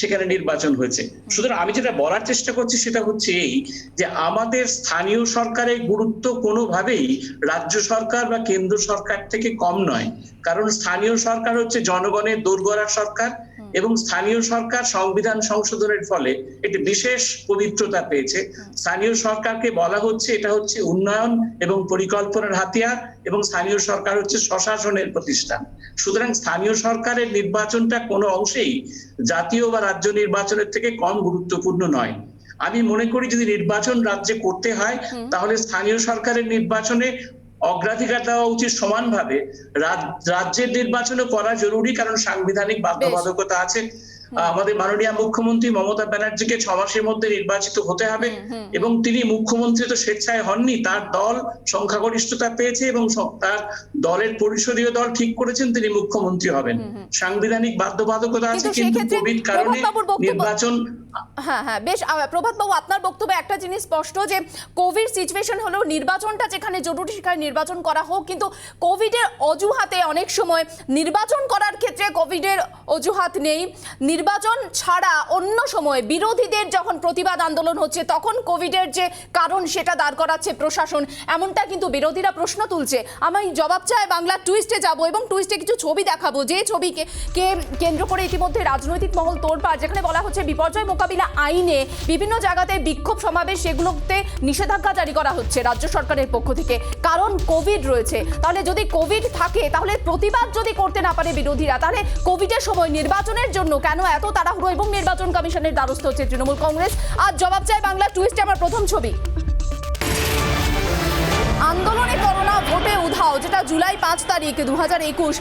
সেখানে নির্বাচন হয়েছে। সুতরাং আমি যেটা বলার চেষ্টা করছি সেটা হচ্ছে এই, যে আমাদের স্থানীয় সরকারের গুরুত্ব কোনোভাবেই রাজ্য সরকার বা কেন্দ্র সরকার থেকে কম নয়। কারণ স্থানীয় সরকার হচ্ছে জনগণের দোরগোড়ার সরকার, এবং স্থানীয় সরকার সংবিধান সংশোধনের ফলে একটি বিশেষ পবিত্রতা পেয়েছে। স্থানীয় সরকারকে বলা হচ্ছে এটা হচ্ছে উন্নয়ন এবং পরিকল্পনার হাতিয়ার, এবং স্থানীয় সরকার হচ্ছে স্বশাসনের প্রতিষ্ঠান। সুতরাং স্থানীয় সরকারের নির্বাচনটা কোনো অংশেই জাতীয় বা রাজ্য নির্বাচনের থেকে কম গুরুত্বপূর্ণ নয়। আমি মনে করি যদি নির্বাচন রাজ্যে করতে হয় তাহলে স্থানীয় সরকারের নির্বাচনে অগ্রাধিকার দেওয়া উচিত সমানভাবে। রাজ্যের নির্বাচনও করা জরুরি, কারণ সাংবিধানিক বাধ্যবাধকতা আছে। আমাদের মাননীয় মুখ্যমন্ত্রী মমতা ব্যানার্জিকে 6 মাসের মধ্যে নির্বাচিত হতে হবে, এবং তিনি মুখ্যমন্ত্রী তো স্বেচ্ছায় হননি, তার দল সংখ্যাগরিষ্ঠতা পেয়েছে এবং তার দলের পরিষদীয় দল ঠিক করেছেন তিনি মুখ্যমন্ত্রী হবেন। সাংবিধানিক বাধ্যবাধকতা আছে, কিন্তু কোভিড কারণে নির্বাচন। হ্যাঁ, বেশ। প্রভাত বাবু, আপনার বক্তব্যে একটা জিনিস স্পষ্ট যে কোভিড সিচুয়েশন হলেও নির্বাচনটা যেখানে জরুরি সেখানে নির্বাচন করা হোক, কিন্তু কোভিডের অজুহাতে অনেক সময় নির্বাচন করার ক্ষেত্রে কোভিডের অজুহাত নেই। নির্বাচন ছাড়া অন্য সময় বিরোধীদের যখন প্রতিবাদ আন্দোলন হচ্ছে তখন কোভিডের যে কারণ সেটা দাঁড় করাচ্ছে প্রশাসন, এমনটা কিন্তু বিরোধীরা প্রশ্ন তুলছে। আমি জবাব চাই বাংলা টুইস্টে যাব এবং টুইস্টে কিছু ছবি দেখাবো, যে ছবিকে কেন্দ্র করে ইতিমধ্যে রাজনৈতিক মহল তোড়পাড়, যেখানে বলা হচ্ছে বিপর্যয় মোকাবিলা আইনে বিভিন্ন জায়গাতে বিক্ষোভ সমাবেশ সেগুলোতে নিষেধাজ্ঞা জারি করা হচ্ছে রাজ্য সরকারের পক্ষ থেকে, কারণ কোভিড রয়েছে। তাহলে যদি কোভিড থাকে, তাহলে প্রতিবাদ যদি করতে না পারে বিরোধীরা, তাহলে কোভিডের সময় নির্বাচনের জন্য কেন এত তাড়াহুড়ো এবং নির্বাচন কমিশনের দ্বারস্থ হচ্ছে তৃণমূল কংগ্রেস? আর জবাব চাই বাংলা টুইস্টে আমার প্রথম ছবি। আন্দোলনে করোনা, ভোটে উধাও, যেটা জুলাই 5 তারিখ 2021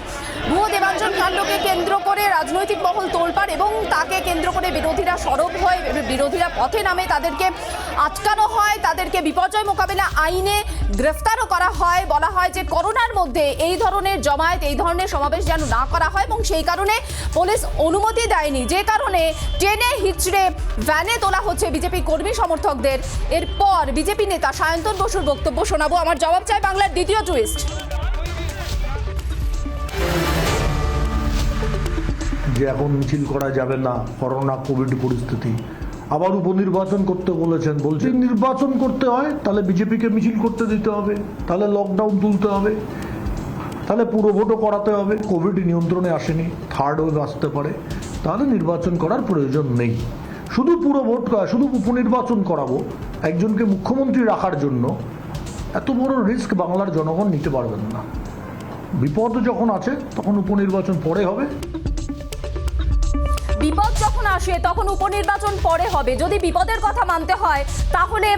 ভুয়ো দেবাঞ্জন কাণ্ডকে কেন্দ্র করে রাজনৈতিক মহল তোলপাড়, এবং তাকে কেন্দ্র করে বিরোধীরা সরব হয়, বিরোধীরা পথে নামে, তাদেরকে আটকানো হয়, তাদেরকে বিপর্যয় মোকাবিলা আইনে গ্রেফতারও করা হয়। বলা হয় যে করোনার মধ্যে এই ধরনের জমায়েত, এই ধরনের সমাবেশ যেন না করা হয়, এবং সেই কারণে পুলিশ অনুমতি দেয়নি, যে কারণে টেনে হিচড়ে ভ্যানে তোলা হচ্ছে বিজেপি কর্মী সমর্থকদের। এরপর বিজেপি নেতা সায়ন্তন বসুর বক্তব্য শোনাবো। আমার জবাব চাই বাংলার দ্বিতীয় টুইস্ট। যে এখন মিছিল করা যাবে না, করোনা কোভিড পরিস্থিতি, আবার উপনির্বাচন করতে বলছেন। বলছেন নির্বাচন করতে হয় তাহলে বিজেপিকে মিছিল করতে দিতে হবে, তাহলে লকডাউন তুলতে হবে, তাহলে পুরো ভোটও করাতে হবে। কোভিড নিয়ন্ত্রণে আসেনি, থার্ড ওয়েভ আসতে পারে, তাহলে নির্বাচন করার প্রয়োজন নেই। শুধু পুরো ভোট, শুধু উপনির্বাচন করাবো একজনকে মুখ্যমন্ত্রী রাখার জন্য, এত বড় রিস্ক বাংলার জনগণ নিতে পারবেন না। বিপদ যখন আছে তখন উপনির্বাচন পরে হবে। বিপদ যখন আসে তখন উপনির্বাচন পরে হবে। যদি বিপদের কথা মানতে হয় তাহলে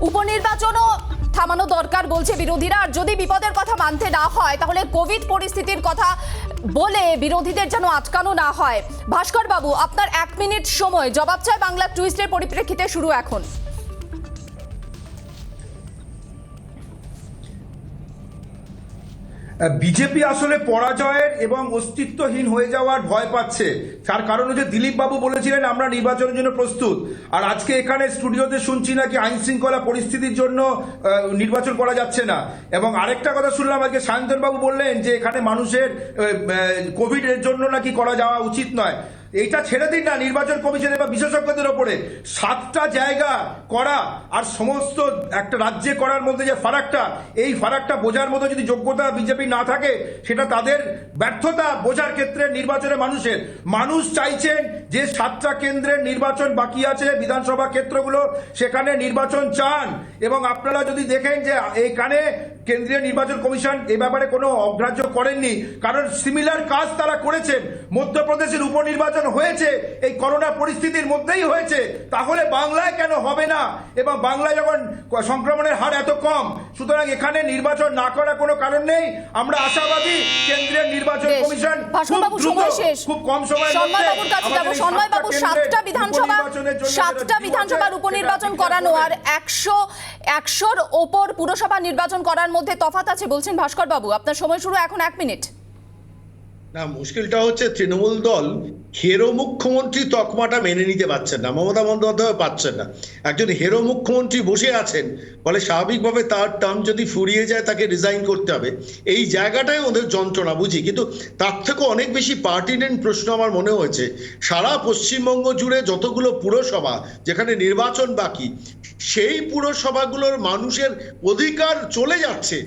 উপনির্বাচনও থামানো দরকার বলছে বিরোধীরা। আর যদি বিপদের কথা মানতে না হয় তাহলে কোভিড পরিস্থিতির কথা বলে বিরোধীদের যেন আটকানো না হয়। ভাস্কর বাবু, আপনার 1 মিনিট সময়। জবাব চাই বাংলা টুইস্টের পরিপ্রেক্ষিতে শুরু এখন। বিজেপি আসলে পরাজয়ের এবং অস্তিত্বহীন হয়ে যাওয়ার ভয় পাচ্ছে। তার কারণ হচ্ছে দিলীপ বাবু বলেছিলেন আমরা নির্বাচনের জন্য প্রস্তুত, আর আজকে এখানে স্টুডিওতে শুনছি নাকি আইন শৃঙ্খলা পরিস্থিতির জন্য নির্বাচন করা যাচ্ছে না। এবং আরেকটা কথা শুনলাম আজকে সায়ন্তন বাবু বললেন যে এখানে মানুষের কোভিডের জন্য নাকি করা যাওয়া উচিত নয়। এইটা ছেড়ে দিন না নির্বাচন কমিশনের বা বিশেষজ্ঞদের ওপরে। 7টা জায়গা করা আর সমস্ত একটা রাজ্যে করার মধ্যে যে ফারাকটা, এই ফারাকটা বোঝার মতো যদি যোগ্যতা বিজেপি না থাকে, সেটা তাদের ব্যর্থতা বোঝার ক্ষেত্রে নির্বাচনে মানুষ চাইছেন যে 7টা কেন্দ্রের নির্বাচন বাকি আছে, বিধানসভা ক্ষেত্রগুলো, সেখানে নির্বাচন চান। এবং আপনারা যদি দেখেন যে এইখানে কেন্দ্রীয় নির্বাচন কমিশন এ ব্যাপারে কোনো অগ্রাহ্য করেননি, কারণ সিমিলার কাজ তারা করেছেন। মধ্যপ্রদেশের উপনির্বাচন হয়েছে এই করোনা পরিস্থিতির মধ্যেই হয়েছে, তাহলে বাংলায় কেন হবে না? এবং বাংলায় যখন সংক্রমণের হার এত কম, সুতরাং এখানে নির্বাচন না করার কোনো কারণ নেই। আমরা আশাবাদী কেন্দ্রীয় নির্বাচন কমিশন খুব কম সময়ের মধ্যে 7টা বিধানসভার উপনির্বাচন করানো আর 100-র ওপর পুরসভা নির্বাচন করার মধ্যে তফাৎ আছে বলছেন ভাস্কর বাবু। আপনার সময় শুরু এখন 1 মিনিট। না, মুশকিলটা হচ্ছে তৃণমূল দল হেরো মুখ্যমন্ত্রী তকমাটা মেনে নিতে পারছেন না, মমতা বন্দ্যোপাধ্যায় পাচ্ছেন না। একজন হেরো মুখ্যমন্ত্রী বসে আছেন, ফলে স্বাভাবিকভাবে তার টার্ম যদি ফুরিয়ে যায় তাকে রিজাইন করতে হবে। এই জায়গাটাই ওদের যন্ত্রণা বুঝি, কিন্তু তার থেকে অনেক বেশি পার্টিনেন্ট প্রশ্ন আমার মনে হয়েছে সারা পশ্চিমবঙ্গ জুড়ে যতগুলো পুরসভা যেখানে নির্বাচন বাকি, সেই পুরসভাগুলোর মানুষের অধিকার চলে যাচ্ছে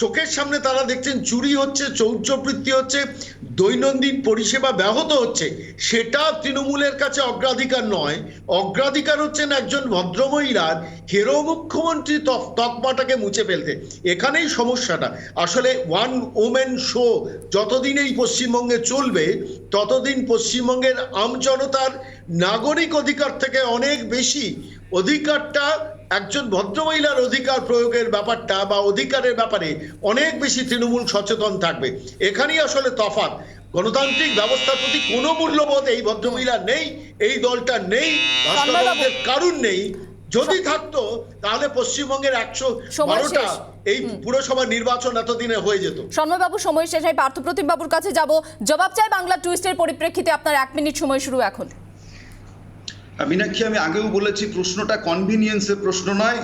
চোখের সামনে তারা দেখছেন চুরি হচ্ছে, চৌর্যবৃত্তি হচ্ছে, দৈনন্দিন পরিষেবা ব্যাহত হচ্ছে, সেটা তৃণমূলের কাছে অগ্রাধিকার নয়। অগ্রাধিকার হচ্ছেন একজন ভদ্রমহিলার হেরো মুখ্যমন্ত্রী তকমাটাকে মুছে ফেলতে। এখানেই সমস্যাটা। আসলে ওয়ান ওমেন শো যতদিন এই পশ্চিমবঙ্গে চলবে ততদিন পশ্চিমবঙ্গের আমজনতার নাগরিক অধিকার থেকে অনেক বেশি অধিকারটা, একজন ভদ্রমহিলার অধিকার প্রয়োগের ব্যাপারটা বা অধিকারের ব্যাপারে অনেক বেশি তৃণমূল সচেতন থাকবে। এখানেই আসলে তফাৎ। গণতান্ত্রিক ব্যবস্থার প্রতি কোনো মূল্যবোধ এই ভদ্রমহিলার নেই, এই দলটা নেই, রাষ্ট্রপতির কারণ নেই। যদি থাকতো তাহলে পশ্চিমবঙ্গের 112টা এই পুরসভা নির্বাচন এতদিনে হয়ে যেত। সন্ময়বাবু সময় শেষ হয়, পার্থপ্রতিম বাবুর কাছে যাব। জবাব চাই বাংলা টুইস্টের পরিপ্রেক্ষিতে আপনার 1 মিনিট সময় শুরু এখন। মীনাক্ষী, আমি আগেও বলেছি প্রশ্নটা কনভিনিয়েন্সের প্রশ্ন নয়,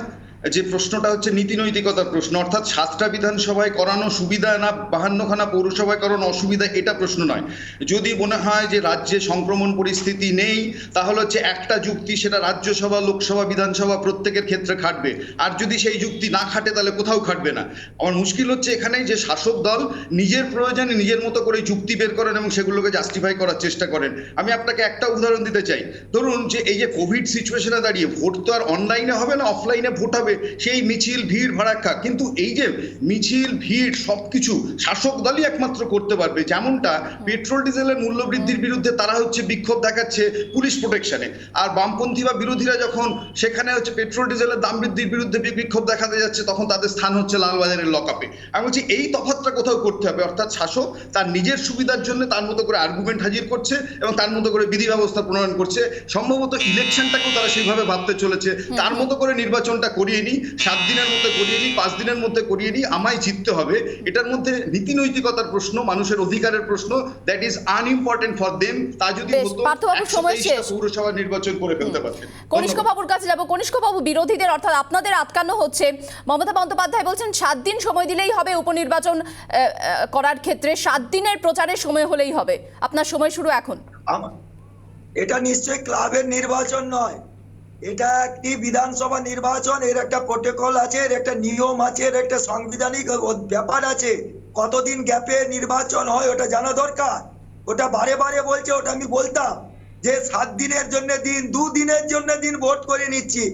যে প্রশ্নটা হচ্ছে নীতি নৈতিকতার প্রশ্ন। অর্থাৎ 7টা বিধানসভায় করানো সুবিধা না 52খানা পৌরসভায় করানো অসুবিধা, এটা প্রশ্ন নয়। যদি মনে হয় যে রাজ্যে সংক্রমণ পরিস্থিতি নেই তাহলে হচ্ছে একটা যুক্তি, সেটা রাজ্যসভা, লোকসভা, বিধানসভা প্রত্যেকের ক্ষেত্রে খাটবে। আর যদি সেই যুক্তি না খাটে তাহলে কোথাও খাটবে না। আমার মুশকিল হচ্ছে এখানে যে শাসক দল নিজের প্রয়োজনে নিজের মতো করে যুক্তি বের করেন এবং সেগুলোকে জাস্টিফাই করার চেষ্টা করেন। আমি আপনাকে একটা উদাহরণ দিতে চাই। ধরুন যে এই যে কোভিড সিচুয়েশনে দাঁড়িয়ে ভোট তো আর অনলাইনে হবে না, অফলাইনে ভোট হবে, সেই মিছিল ভিড় ভাড়াক্কা। কিন্তু এই যে মিছিল ভিড় সবকিছু শাসক দলই একমাত্র করতে পারবে। যেমনটা পেট্রোল ডিজেলের মূল্য বৃদ্ধির বিরুদ্ধে তারা হচ্ছে বিক্ষোভ দেখাচ্ছে পুলিশ প্রোটেকশনে, আর বামপন্থী বা বিরোধীরা যখন সেখানে হচ্ছে পেট্রোল ডিজেলের দাম বৃদ্ধির বিরুদ্ধে বিক্ষোভ দেখাতে যাচ্ছে তখন তাদের স্থান হচ্ছে লালবাজারের লকআপে। আমি বলছি এই তফাৎটা কোথাও করতে হবে। অর্থাৎ শাসক তার নিজের সুবিধার জন্য তার মতো করে আর্গুমেন্ট হাজির করছে এবং তার মতো করে বিধি ব্যবস্থা প্রণয়ন করছে। সম্ভবত ইলেকশনটাকেও তারা সেইভাবে ভাবতে চলেছে, তার মতো করে নির্বাচনটা করিয়ে নিই, 7 দিনের মধ্যে করিয়ে নিই, 5 দিনের মধ্যে করিয়ে নিই, আমায় জিততে হবে। এটার মধ্যে নীতি নৈতিকতার প্রশ্ন, মানুষের অধিকারের প্রশ্ন, that is unimportant for them. তা যদি হতো পৌরসভা নির্বাচন করে ফেলতে পারতেন। কনিষ্ক বাবুর কাছে যাব। কনিষ্ক বাবু, বিরোধীদের অর্থাৎ আপনাদের আটকানো হচ্ছে। মমতা বন্দ্যোপাধ্যায় বলছেন 7 দিন সময় দিলেই হবে উপনির্বাচন করার ক্ষেত্রে, 7 দিনের প্রচারের সময় হলেই হবে। আপনার সময় শুরু এখন। এটা নিশ্চয়ই ক্লাবের নির্বাচন নয়, এটা একটি বিধানসভা নির্বাচন। এর একটা প্রোটোকল আছে, এর একটা নিয়ম আছে, এর একটা সাংবিধানিক ব্যাপার আছে। কতদিন গ্যাপে নির্বাচন হয় ওটা জানা দরকার। ওটা বারে বারে বলছে, ওটা আমি বলতাম যে 7 দিনের জন্য দিন, 2 দিনের জন্য দিন, ভোট করে নিচ্ছি।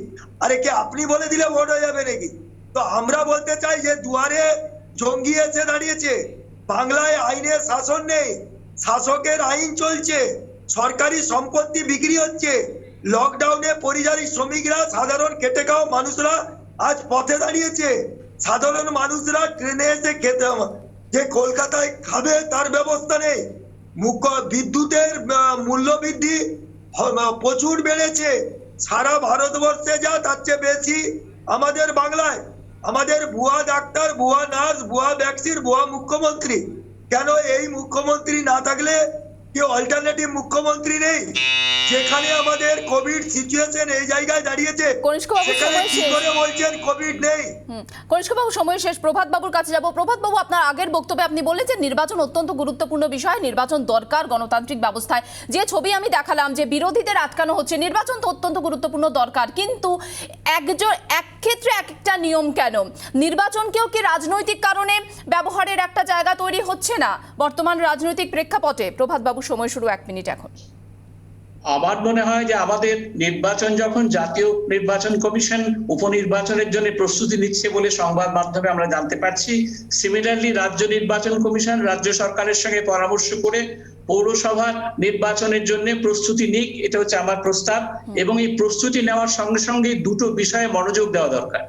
আরে কি আপনি বলে দিলে ভোট হয়ে যাবে নাকি? তো আমরা বলতে চাই যে দুয়ারে জঙ্গি এসে দাঁড়িয়েছে। বাংলায় আইনের শাসন নেই, শাসকের আইন চলছে, সরকারি সম্পত্তি বিক্রি হচ্ছে। লকডাউনে পরিযায়ী শ্রমিকরা, সাধারণ খেটে খাওয়া মানুষরা আজ পথে দাঁড়িয়েছে। সাধারণ মানুষরা ট্রেনে এসে খেতে, যে কলকাতায় খাবে তার ব্যবস্থা নেই। বিদ্যুতের মূল্য বৃদ্ধি প্রচুর বেড়েছে। সারা ভারতবর্ষে যা তার চেয়ে বেশি আমাদের বাংলায়। আমাদের ভুয়া ডাক্তার, ভুয়া নার্স, ভুয়া ভ্যাকসিন, ভুয়া মুখ্যমন্ত্রী। কেন এই মুখ্যমন্ত্রী না থাকলে কি অল্টারনেটিভ মুখ্যমন্ত্রী নেই? যেখানে আমাদের কোভিড সিচুয়েশন এই জায়গায় দাঁড়িয়েছে, সেখানে কি করে বলছেন কোভিড নেই? কনিষ্ক বাবু সময় শেষ। প্রভাত বাবুর কাছে যাব। প্রভাত বাবু, আপনার আগের বক্তব্যে আপনি বললেন যে নির্বাচন অত্যন্ত গুরুত্বপূর্ণ বিষয়, নির্বাচন দরকার গণতান্ত্রিক ব্যবস্থায়। যে ছবি আমি দেখালাম যে বিরোধীদের আটকানো হচ্ছে, নির্বাচন তো অত্যন্ত গুরুত্বপূর্ণ দরকার, কিন্তু এক ক্ষেত্রে এক একটা নিয়ম কেন? নির্বাচনকেও কি রাজনৈতিক কারণে ব্যবহারের একটা জায়গা তৈরি হচ্ছে না বর্তমান রাজনৈতিক প্রেক্ষাপটে? প্রভাত বাবু সময় শুরু 1 মিনিট এখন। আমার মনে হয় যে আমাদের নির্বাচন যখন জাতীয় নির্বাচন কমিশন উপনির্বাচনের জন্য প্রস্তুতি নিচ্ছে বলে সংবাদ মাধ্যমে আমরা জানতে পারছি, সিমিলারলি রাজ্য নির্বাচন কমিশন রাজ্য সরকারের সঙ্গে পরামর্শ করে পৌরসভার নির্বাচনের জন্য প্রস্তুতি নিক, এটা হচ্ছে আমার প্রস্তাব। এবং এই প্রস্তুতি নেওয়ার সঙ্গে সঙ্গে দুটো বিষয়ে মনোযোগ দেওয়া দরকার।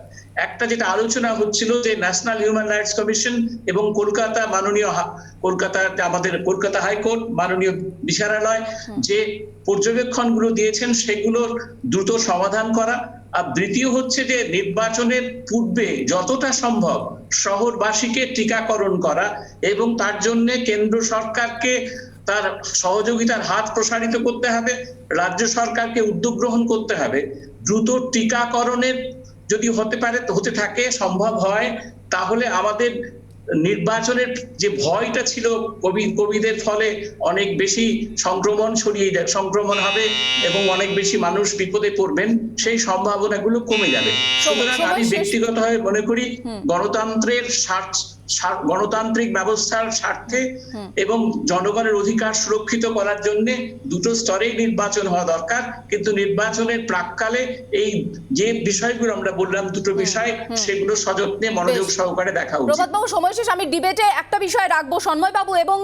একটা যেটা আলোচনা হচ্ছিল যে ন্যাশনাল হিউম্যান রাইটস কমিশন এবং কলকাতাতে আমাদের কলকাতা হাইকোর্ট, মাননীয় বিচারালয় যে পর্যবেক্ষণগুলো দিয়েছেন সেগুলোর দ্রুত সমাধান করা। আর দ্বিতীয় হচ্ছে যে নির্বাচনের পূর্বে যতটা সম্ভব শহরবাসীকে টিকাকরণ করা এবং তার জন্য কেন্দ্র সরকারকে তার সহযোগিতার হাত প্রসারিত করতে হবে, রাজ্য সরকারকে উদ্যোগ গ্রহণ করতে হবে। দ্রুত টিকাকরণের যদি হতে থাকে, সম্ভব হয়, তাহলে আমাদের নির্বাচনের যে ভয়টা ছিল কোভিডের ফলে অনেক বেশি সংক্রমণ হবে এবং অনেক বেশি মানুষ বিপদে পড়বেন, সেই সম্ভাবনাগুলো কমে যাবে। সুতরাং আমি ব্যক্তিগতভাবে মনে করি গণতন্ত্রের গণতান্ত্রিক ব্যবস্থার স্বার্থে এবং জনগণের অধিকার সুরক্ষিত করার জন্য দুটো স্তরেই নির্বাচন হওয়া দরকার, কিন্তু নির্বাচনের প্রাককালে এই যে বিষয়গুলো আমরা বললাম দুটো বিষয়, সেগুলো সযত্নে মনোযোগ সহকারে দেখা উচিত। প্রভাত বাবু, সময় শেষ, আমি ডিবেটে একটা বিষয় রাখবো, সন্ময় বাবু এবং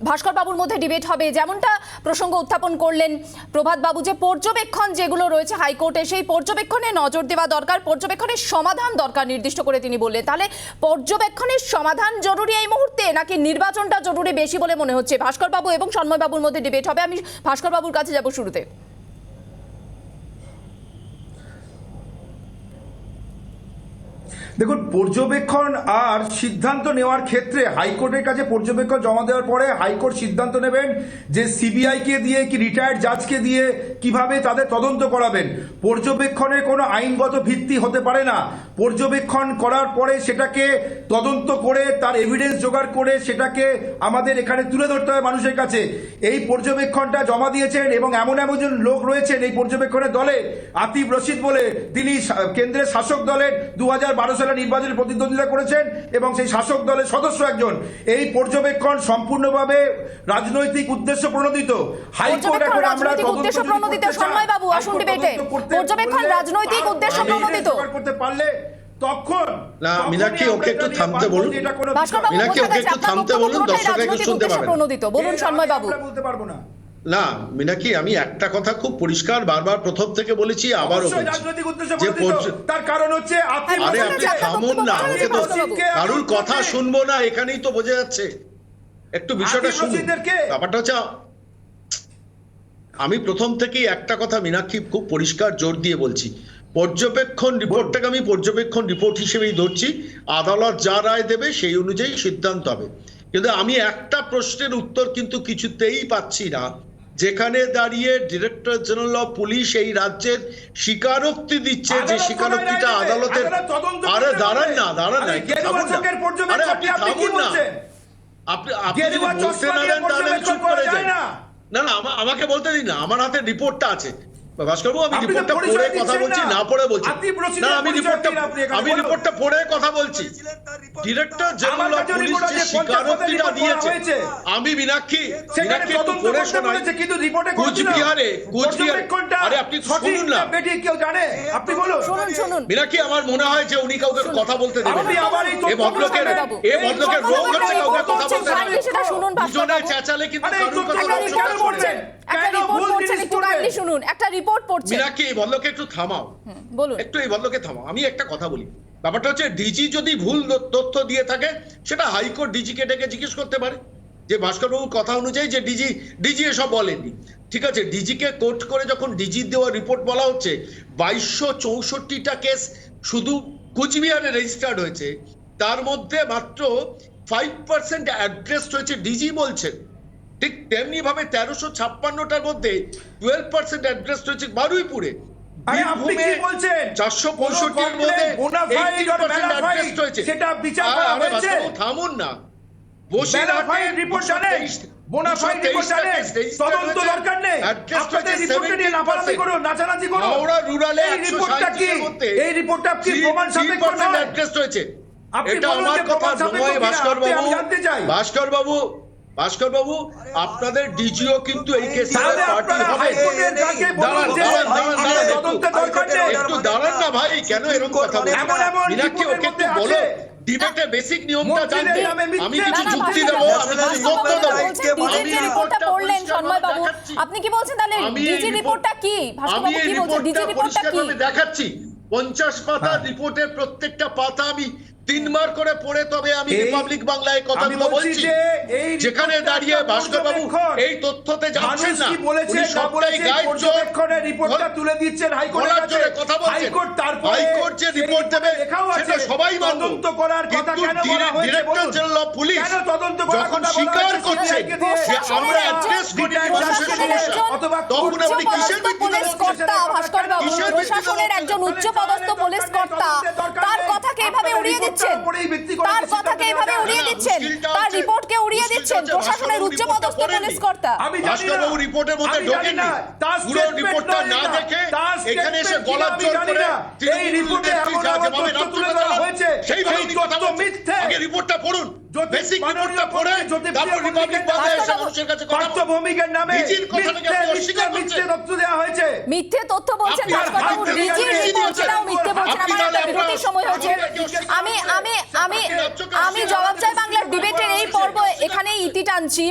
ভাস্কর বাবুর মধ্যে ডিবেট হবে। যেমনটা প্রসঙ্গ উত্থাপন করলেন প্রভাত বাবু, যে পর্যবেক্ষণ যেগুলো রয়েছে হাইকোর্টে, সেই পর্যবেক্ষণে নজর দেওয়া দরকার, পর্যবেক্ষণের সমাধান দরকার নির্দিষ্ট করে তিনি বললেন। তাহলে পর্যবেক্ষণের সমাধান জরুরি এই মুহূর্তে নাকি নির্বাচনটা জরুরি বেশি বলে মনে হচ্ছে? ভাস্কর বাবু এবং সন্ময় বাবুর মধ্যে ডিবেট হবে। আমি ভাস্কর বাবুর কাছে যাব শুরুতে। দেখুন, পর্যবেক্ষণ আর সিদ্ধান্ত নেওয়ার ক্ষেত্রে হাইকোর্টের কাছে পর্যবেক্ষণ জমা দেওয়ার পরে হাইকোর্ট সিদ্ধান্ত নেবেন যে সিবিআইকে দিয়ে কি রিটায়ার্ড জাজকে দিয়ে কিভাবে তাদের তদন্ত করাবেন। পর্যবেক্ষণের কোনো আইনগত ভিত্তি হতে পারে না। পর্যবেক্ষণ করার পরে সেটাকে তদন্ত করে তার এভিডেন্স জোগাড় করে সেটাকে আমাদের এখানে তুলে ধরতে হবে মানুষের কাছে। এই পর্যবেক্ষণটা জমা দিয়েছেন এবং এমন একজন লোক রয়েছেন এই পর্যবেক্ষণের দলে, আতিফ রশিদ বলে, তিনি কেন্দ্রের শাসক দলের 2012 সালে নির্বাচনে প্রতিদ্বন্দ্বিতা করেছেন এবং সেই শাসক দলের সদস্য একজন। এই পর্যবেক্ষণ সম্পূর্ণভাবে রাজনৈতিক উদ্দেশ্য প্রণোদিত। হাইকোর্ট এখন আমরা উদ্দেশ্য প্রণোদিত, সন্ময় বাবু আসুন ডিবেটে। পর্যবেক্ষণ রাজনৈতিক উদ্দেশ্য প্রণোদিত করতে পারলে তখন না, মীনাক্ষী ওকে একটু থামতে বলুন। মীনাক্ষী ওকে একটু থামতে বলুন, দর্শক একটু শুনতে পাবেন। বলুন সন্ময় বাবু। বলতে পারবো না। না মীনাক্ষী, আমি একটা কথা খুব পরিষ্কার বারবার প্রথম থেকে বলেছি, আবারও বলছি, রাজনৈতিক উদ্দেশ্য যে প্রণোদিত। তার কারণ হচ্ছে আরে আপনি থামুন না, আমাকে তো কারুর কথা শুনবো না, এখানেই তো বোঝা যাচ্ছে। একটু বিষয়টা শুনুন। ব্যাপারটা হচ্ছে, আমি প্রথম থেকেই একটা কথা মীনাক্ষী খুব পরিষ্কার জোর দিয়ে বলছি, পর্যবেক্ষণ রিপোর্টটাকে আমি পর্যবেক্ষণ রিপোর্ট হিসেবেই ধরছি। আদালত যা রায় দেবে সেই অনুযায়ী সিদ্ধান্ত হবে। কিন্তু আমি একটা প্রশ্নের উত্তর কিন্তু কিছুতেই পাচ্ছি না, যেখানে দাঁড়িয়ে ডিরেক্টর জেনারেল অফ পুলিশ এই রাজ্যের স্বীকারোক্তি দিচ্ছে, যে স্বীকারোক্তিটা আদালতের। আরে দাঁড়ান না, দাঁড়ান না, আরে আপনি থামুন না। আপনি যদি বলতে না দেন তাহলে আমি চুপ করে যাই। না না, আমাকে বলতে দিন না, আমার হাতে রিপোর্টটা আছে। ভাস্করবাবু, আমি রিপোর্টটা পড়ে কথা বলছি, না পড়ে বলছি না। আমি রিপোর্টটা পড়ে কথা বলছি। ডিরেক্টর জেনারেল অফ পুলিশ যে স্বীকারোক্তিটা দিয়েছে, আমি মীনাক্ষী একটু পড়ে শোনাই। কুচবিহারে, আরে আপনি শুনুন না মীনাক্ষী, আমার মনে হয় যে উনি কাউকে কথা বলতে দেবেন। এ ভদ্রলোকের রোগ হচ্ছে কাউকে কথা বলতে দেবেন। দুজনে চেঁচালে কিন্তু কারুর কথা শুনতে। মীনাক্ষী, এই ভদ্রলোকে একটু থামাও, একটু এই ভদ্রলোকে থামাও। আমি একটা কথা বলি, ব্যাপারটা হচ্ছে ডিজি যদি ভুল তথ্য দিয়ে থাকে সেটা হাইকোর্ট ডিজিকে ডেকে জিজ্ঞেস করতে পারে, যে ভাস্করবাবুর কথা অনুযায়ী যে ডিজি এসব বলেননি। ঠিক আছে, ডিজিকে কোর্ট করে যখন ডিজি দেওয়া রিপোর্ট বলা হচ্ছে 2264টা কেস শুধু কুচবিহারে রেজিস্টার্ড হয়েছে, তার মধ্যে মাত্র 5% অ্যাড্রেস হয়েছে ডিজি বলছেন। ঠিক তেমনি ভাবে 1356টার মধ্যে 12% অ্যাড্রেস হয়েছে বারুইপুরে। আপনি কি বলছেন 465-এর মধ্যে 80% অ্যাড্রেস হয়েছে। সেটা বিচার করা হয়েছে। থামুন না, বোনাফাইড রিপোর্ট জানে, বোনাফাইড রিপোর্ট জানে, তদন্ত দরকার নেই। আপনাদের রিপোর্টটা নিয়ে লাফালাফি করুন, নাচানাচি করুন। হাওড়া রুরালে এই রিপোর্টটা কি, এই রিপোর্টটা কি প্রমাণ সাপেক্ষ নয়? অ্যাড্রেস হয়েছে। এটা আমার কথা নয় ভাস্করবাবু। ভাস্করবাবু, আপনাদের ডিজিও কিন্তু এই কেসে পার্টি হবে। একটু দাঁড়ান না ভাই, কেন এরকম কথা বলছেন? মীনাক্ষী, ওকে একটু বলো ডিবেটে বেসিক নিয়মটা জানতে। আমি কিছু যুক্তি দেবো, আমি কিছু তথ্য দেবো। আমি রিপোর্টটা পড়লেন সন্ময় বাবু, আপনি কি বলছেন তাহলে ডিজি রিপোর্টটা কি? আমি এই রিপোর্টটা পরিষ্কারভাবে দেখাচ্ছি। 50 পাতা রিপোর্টের প্রত্যেকটা পাতা আমি 3 বার করে পড়ে তবে আমি রিপাবলিক বাংলায় কথাগুলো বলছি, যেখানে দাঁড়িয়ে ভাস্করবাবু এই তথ্যতে যাচ্ছেন না। উনি সবটাই গাইড পর্যবেক্ষণের রিপোর্টটা তুলে দিচ্ছেন হাইকোর্টের কাছে। হাইকোর্ট তারপরে হাইকোর্ট যে রিপোর্ট দেবে সেটা সবাই মানবে। তদন্ত করার কথা কেন বলা হয়েছে? ডিরেক্টর জেনারেল অফ পুলিশ কেন তদন্ত করার যখন কথা স্বীকার করছে যে আমরা অ্যাড্রেস করি মানুষের সমস্যা, তখন আপনি কিসের ভিত্তিতে ভাস্করবাবু, প্রশাসনের একজন উচ্চপদস্থ পুলিশ কর্তা, তার কথাকে এভাবে উড়িয়ে দিচ্ছেন, তার কথাকে এভাবে উড়িয়ে দিচ্ছেন, তার রিপোর্টকে উড়িয়ে দিচ্ছেন প্রশাসনের উচ্চপদস্থ পুলিশ কর্তা। ভাস্করবাবু রিপোর্টের মধ্যে ঢোকেননি, পুরো রিপোর্টটা না দেখে এখানে এসে গলার জোর করে এই রিপোর্টে এমন তথ্য তুলে ধরা হয়েছে, সেইভাবে তথ্য মিথ্যে। আগে রিপোর্টটা পড়ুন। বেসিক রিপোর্টটা পড়ে তারপর রিপাবলিক বাংলা এসে মানুষের কাছে কথা বলুন। ভূমিকার নামে ডিজির কথাটাকে আপনি অস্বীকার করছেন। তথ্য দেওয়া হয়েছে। মিথ্যে তথ্য বলছেন ভাস্কর বাবু, ডিজির রিপোর্ট সেটাও মিথ্যে বলছেন। আমার একটা বিরতির সময় হচ্ছে, আমি আমি আমি আমি জবাব চাই বাংলার ডিবেটের এই পর্ব এখানেই ইতি টানছি।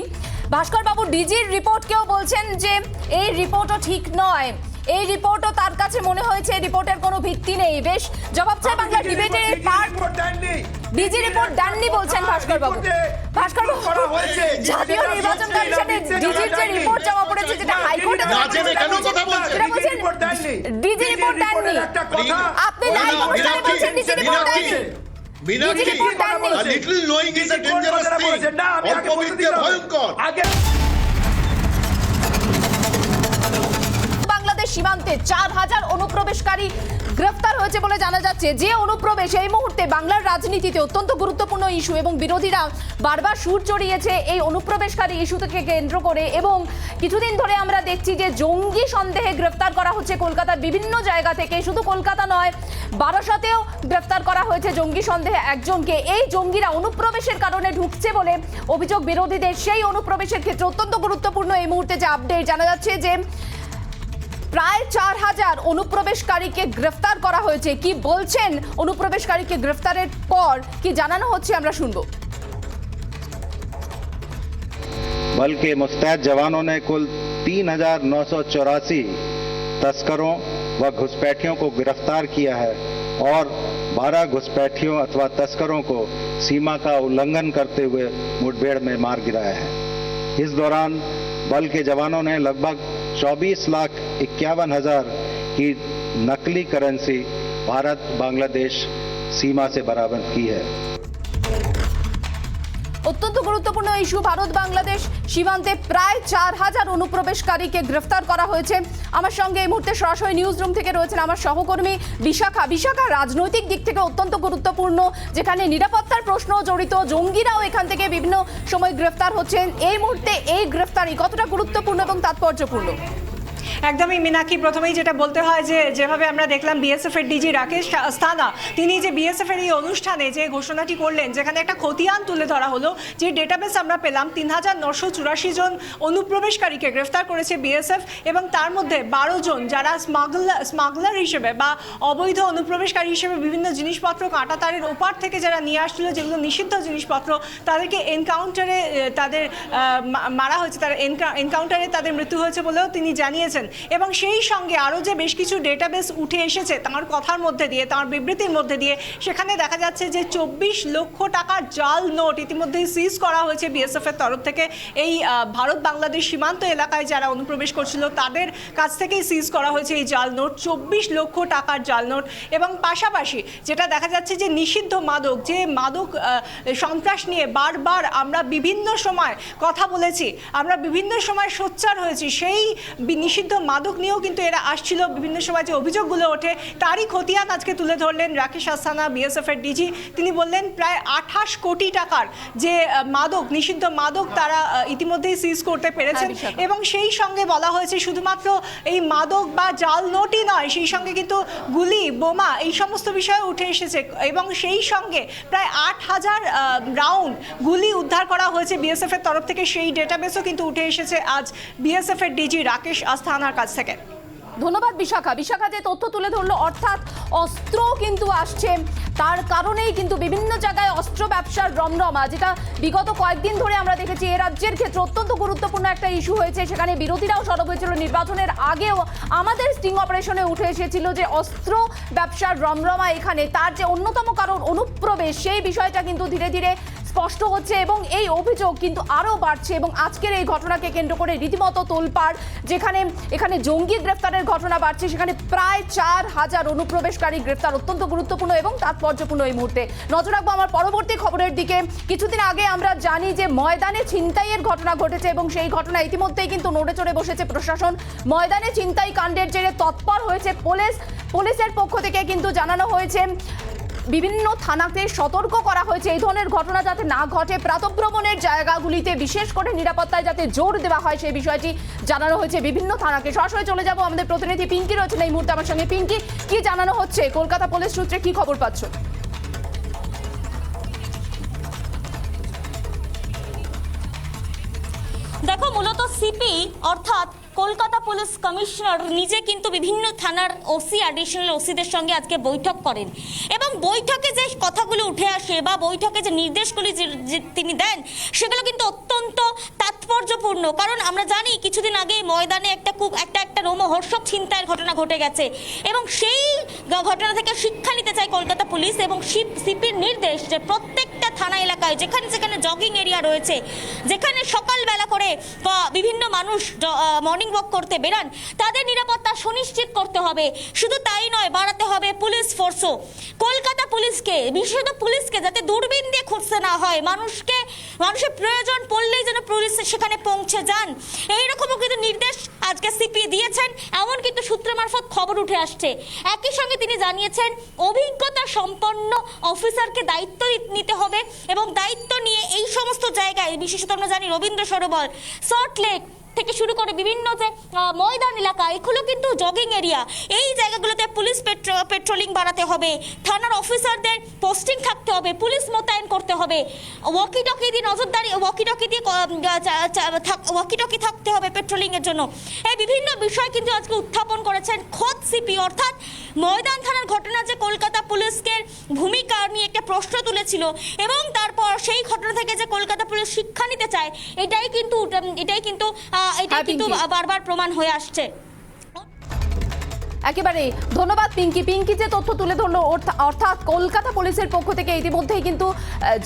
ভাস্কর বাবু ডিজির রিপোর্টকেও বলছেন যে এই রিপোর্টও ঠিক নয়, এই রিপোর্টও তার কাছে মনে হয়েছে রিপোর্টের কোনো ভিত্তি নেই। বেশ, জবাব চাই বাংলার ডিবেটের এই পার্ট ডিজি রিপোর্ট দেননি বলছেন ভাস্কর বাবু। ভাস্কর বাবু, জাতীয় নির্বাচন কমিশনের ডিজির যে রিপোর্ট জমা পড়েছে, যেটা হাইকোর্টে ডিজি রিপোর্ট দেননি, আপনি লাইভ অনুষ্ঠানে বলছেন ডিজি রিপোর্ট দেননি। Little knowing is a dangerous thing. অল্প বিদ্যা ভয়ঙ্কর। বাংলাদেশ সীমান্তে 4000 অনুপ্রবেশকারী গ্রেফতার হয়েছে বলে জানা যাচ্ছে। যে অনুপ্রবেশ এই মুহূর্তে বাংলার রাজনীতিতে অত্যন্ত গুরুত্বপূর্ণ ইস্যু, এবং বিরোধীরা বারবার সুর চড়িয়েছে এই অনুপ্রবেশকারী ইস্যু থেকে কেন্দ্র করে। এবং কিছুদিন ধরে আমরা দেখছি যে জঙ্গি সন্দেহে গ্রেফতার করা হচ্ছে কলকাতার বিভিন্ন জায়গা থেকে। শুধু কলকাতা নয়, বারাসতেও গ্রেফতার করা হয়েছে জঙ্গি সন্দেহে একজনকে। এই জঙ্গিরা অনুপ্রবেশের কারণে ঢুকছে বলে অভিযোগ বিরোধীদের। সেই অনুপ্রবেশের ক্ষেত্রে অত্যন্ত গুরুত্বপূর্ণ এই মুহূর্তে যে আপডেট জানা যাচ্ছে যে প্রায় 4000 অনুপ্রবেশকারীকে গ্রেফতার করা হয়েছে। কি বলছেন অনুপ্রবেশকারীকে গ্রেফতারের পর, কি জানানো হচ্ছে আমরা শুনবো। बल के मुस्तैद जवानों ने कुल 3984 तस्करों व घुसपैठियों को गिरफ्तार किया है और 12 घुसपैठियों अथवा तस्करों को सीमा का उल्लंघन करते हुए मुठभेड़ में मार गिराया है। इस दौरान बल के जवानों ने लगभग 24,51,000 की नकली करेंसी भारत बांग्लादेश सीमा से बरामद की है। অত্যন্ত গুরুত্বপূর্ণ ইস্যু, ভারত বাংলাদেশ সীমান্তে প্রায় 4000 অনুপ্রবেশকারীকে গ্রেফতার করা হয়েছে। আমার সঙ্গে এই মুহূর্তে সরাসরি নিউজ রুম থেকে রয়েছেন আমার সহকর্মী বিশাখা। বিশাখা, রাজনৈতিক দিক থেকে অত্যন্ত গুরুত্বপূর্ণ, যেখানে নিরাপত্তার প্রশ্ন জড়িত, জঙ্গিরাও এখান থেকে বিভিন্ন সময় গ্রেফতার হচ্ছেন। এই মুহূর্তে এই গ্রেফতারি কতটা গুরুত্বপূর্ণ এবং তাৎপর্যপূর্ণ? একদমই মিনাক্ষী, প্রথমেই যেটা বলতে হয় যে যেভাবে আমরা দেখলাম বিএসএফ এর ডিজি রাকেশ আস্থানা, তিনি যে বিএসএফ এর এই অনুষ্ঠানে যে ঘোষণাটি করলেন, যেখানে একটা খতিয়ান তুলে ধরা হলো, যে ডেটাবেস আমরা পেলাম 3984 জন অনুপ্রবেশকারীকে গ্রেফতার করেছে বিএসএফ, এবং তার মধ্যে 12 জন যারা স্মাগলার হিসেবে বা অবৈধ অনুপ্রবেশকারী হিসেবে বিভিন্ন জিনিসপত্র কাঁটাতারের ওপার থেকে যারা নিয়ে আসছিল, যেগুলো নিষিদ্ধ জিনিসপত্র, তাদেরকে এনকাউন্টারে তাদের মারা হয়েছে, তার এনকাউন্টারে তাদের মৃত্যু হয়েছে বলেও তিনি জানিয়েছেন। এবং সেই সঙ্গে আরও যে বেশ কিছু ডেটাবেস উঠে এসেছে তার কথার মধ্যে দিয়ে, তার বিবৃতির মধ্যে দিয়ে, সেখানে দেখা যাচ্ছে যে 24 লক্ষ টাকার জাল নোট ইতিমধ্যেই সিজ করা হয়েছে বিএসএফ এর তরফ থেকে। এই ভারত বাংলাদেশ সীমান্ত এলাকায় যারা অনুপ্রবেশ করছিল তাদের কাছ থেকেই সিজ করা হয়েছে এই জাল নোট, 24 লক্ষ টাকার জাল নোট। এবং পাশাপাশি যেটা দেখা যাচ্ছে যে নিষিদ্ধ মাদক, যে মাদক সন্ত্রাস নিয়ে বারবার আমরা বিভিন্ন সময় কথা বলেছি, আমরা বিভিন্ন সময় সোচ্চার হয়েছি, সেই নিষিদ্ধ মাদক নিয়েও কিন্তু এরা আসছিল। বিভিন্ন সময় যে অভিযোগগুলো ওঠে তারই খতিয়ান আজকে তুলে ধরলেন রাকেশ আস্থানা, বিএসএফ এর ডিজি। তিনি বললেন প্রায় 28 কোটি টাকার যে মাদক, নিষিদ্ধ মাদক তারা ইতিমধ্যেই সিজ করতে পেরেছেন। এবং সেই সঙ্গে বলা হয়েছে শুধুমাত্র এই মাদক বা জাল নোটই নয়, সেই সঙ্গে কিন্তু গুলি, বোমা, এই সমস্ত বিষয় উঠে এসেছে। এবং সেই সঙ্গে প্রায় 8000 রাউন্ড গুলি উদ্ধার করা হয়েছে বিএসএফ এর তরফ থেকে, সেই ডেটাবেসও কিন্তু উঠে এসেছে আজ বিএসএফ এর ডিজি রাকেশ আস্থানার কাছ থেকে। ধন্যবাদ বিশাখা। বিশাখা যে তথ্য তুলে ধরলো, অর্থাৎ অস্ত্র কিন্তু আসছে, তার কারণেই কিন্তু বিভিন্ন জায়গায় অস্ত্র ব্যবসার রমরমা, যেটা বিগত কয়েকদিন ধরে আমরা দেখেছি এ রাজ্যের ক্ষেত্রে অত্যন্ত গুরুত্বপূর্ণ একটা ইস্যু হয়েছে। সেখানে বিরোধীরাও সরব হয়েছিল, নির্বাচনের আগেও আমাদের স্টিং অপারেশনে উঠে এসেছিল যে অস্ত্র ব্যবসার রমরমা এখানে, তার যে অন্যতম কারণ অনুপ্রবেশ, সেই বিষয়টা কিন্তু ধীরে ধীরে স্পষ্ট হচ্ছে এবং এই অভিযোগ কিন্তু আরও বাড়ছে। এবং আজকের এই ঘটনাকে কেন্দ্র করে রীতিমতো তোলপাড়, যেখানে এখানে জঙ্গি গ্রেফতারের ঘটনা বাড়ছে, সেখানে প্রায় 4000 অনুপ্রবেশকারী গ্রেফতার, অত্যন্ত গুরুত্বপূর্ণ এবং তাৎপর্যপূর্ণ এই মুহূর্তে। নজর রাখবো আমার পরবর্তী খবরের দিকে। কিছুদিন আগে আমরা জানি যে ময়দানে ছিনতাইয়ের ঘটনা ঘটেছে এবং সেই ঘটনা ইতিমধ্যেই কিন্তু নড়ে চড়ে বসেছে প্রশাসন। ময়দানে ছিনতাই কাণ্ডের জেরে তৎপর হয়েছে পুলিশের পক্ষ থেকে কিন্তু জানানো হয়েছে, বিভিন্ন থানাকে সতর্ক করা হয়েছে এই ধরনের ঘটনা যাতে না ঘটে, প্রাতঃভ্রমণের জায়গাগুলিতে বিশেষ করে নিরাপত্তায় যাতে জোর দেওয়া হয় সেই বিষয়টি জানানো হয়েছে বিভিন্ন থানাকে। সরাসরি চলে যাব, আমাদের প্রতিনিধি পিঙ্কি রয়েছেন এই মুহূর্তে আমার সঙ্গে। পিঙ্কি, কি জানানো হচ্ছে কলকাতা পুলিশ সূত্রে, কি খবর পাচ্ছ? দেখো, মূলত সিপি অর্থাৎ কলকাতা পুলিশ কমিশনার নিজে কিন্তু বিভিন্ন থানার ওসি, অ্যাডিশনাল ওসিদের সঙ্গে আজকে বৈঠক করেন এবং বৈঠকে যে কথাগুলো উঠে আসে বা বৈঠকে যে নির্দেশগুলি যে তিনি দেন সেগুলো কিন্তু অত্যন্ত তাৎপর্যপূর্ণ। কারণ আমরা জানি কিছুদিন আগে ময়দানে একটা রোমহর্ষক ছিনতাইয়ের ঘটনা ঘটে গেছে এবং সেই ঘটনা থেকে শিক্ষা নিতে চায় কলকাতা পুলিশ এবং সিপির নির্দেশ যে প্রত্যেকটা থানা এলাকায় যেখানে যেখানে জগিং এরিয়া রয়েছে, যেখানে সকালবেলা করে বিভিন্ন মানুষ মর্নিং ওয়াক করতে বেরান, তাদের নিরাপত্তা সুনিশ্চিত করতে হবে। শুধু তাই নয়, বাড়াতে হবে পুলিশ ফোর্সও। কলকাতা পুলিশকে, বিশেষত পুলিশকে যাতে দূরবীন দিয়ে খুঁজতে না হয়, মানুষের প্রয়োজন পড়লেই যেন পুলিশ সেখানে পৌঁছে যান, এইরকমও কিন্তু নির্দেশ আজকে সিপি দিয়েছেন, এমন কিন্তু সূত্র মারফত খবর উঠে আসছে। একই সঙ্গে তিনি জানিয়েছেন অভিজ্ঞতা সম্পন্ন অফিসারকে দায়িত্ব নিতে হবে এবং দায়িত্ব নিয়ে এই সমস্ত জায়গায়, বিশেষত আমরা জানি রবীন্দ্র সরোবর, সল্টলেক থেকে শুরু করে বিভিন্ন যে ময়দান এলাকা, এগুলো কিন্তু জগিং এরিয়া, এই জায়গাগুলোতে পুলিশ পেট্রোলিং বাড়াতে হবে, থানার অফিসারদের পোস্টিং থাকতে হবে, পুলিশ মোতায়েন করতে হবে, ওয়াকি টকি দিয়ে নজরদারি, ওয়াকি টকি থাকতে হবে পেট্রোলিং এর জন্য। এই বিভিন্ন বিষয় কিন্তু আজকে উত্থাপন করেছেন খোদ সিপি, অর্থাৎ ময়দান থানার ঘটনা যে কলকাতা পুলিশকে ভূমিকা নিয়ে একটা প্রশ্ন তুলেছিল এবং তারপর সেই ঘটনা থেকে যে কলকাতা পুলিশ শিক্ষা নিতে চায়, এটাই কিন্তু বারবার প্রমাণ হয়ে আসছে। একেবারে ধন্যবাদ পিঙ্কি। পিঙ্কি যে তথ্য তুলে ধরলো, অর্থাৎ কলকাতা পুলিশের পক্ষ থেকে ইতিমধ্যেই কিন্তু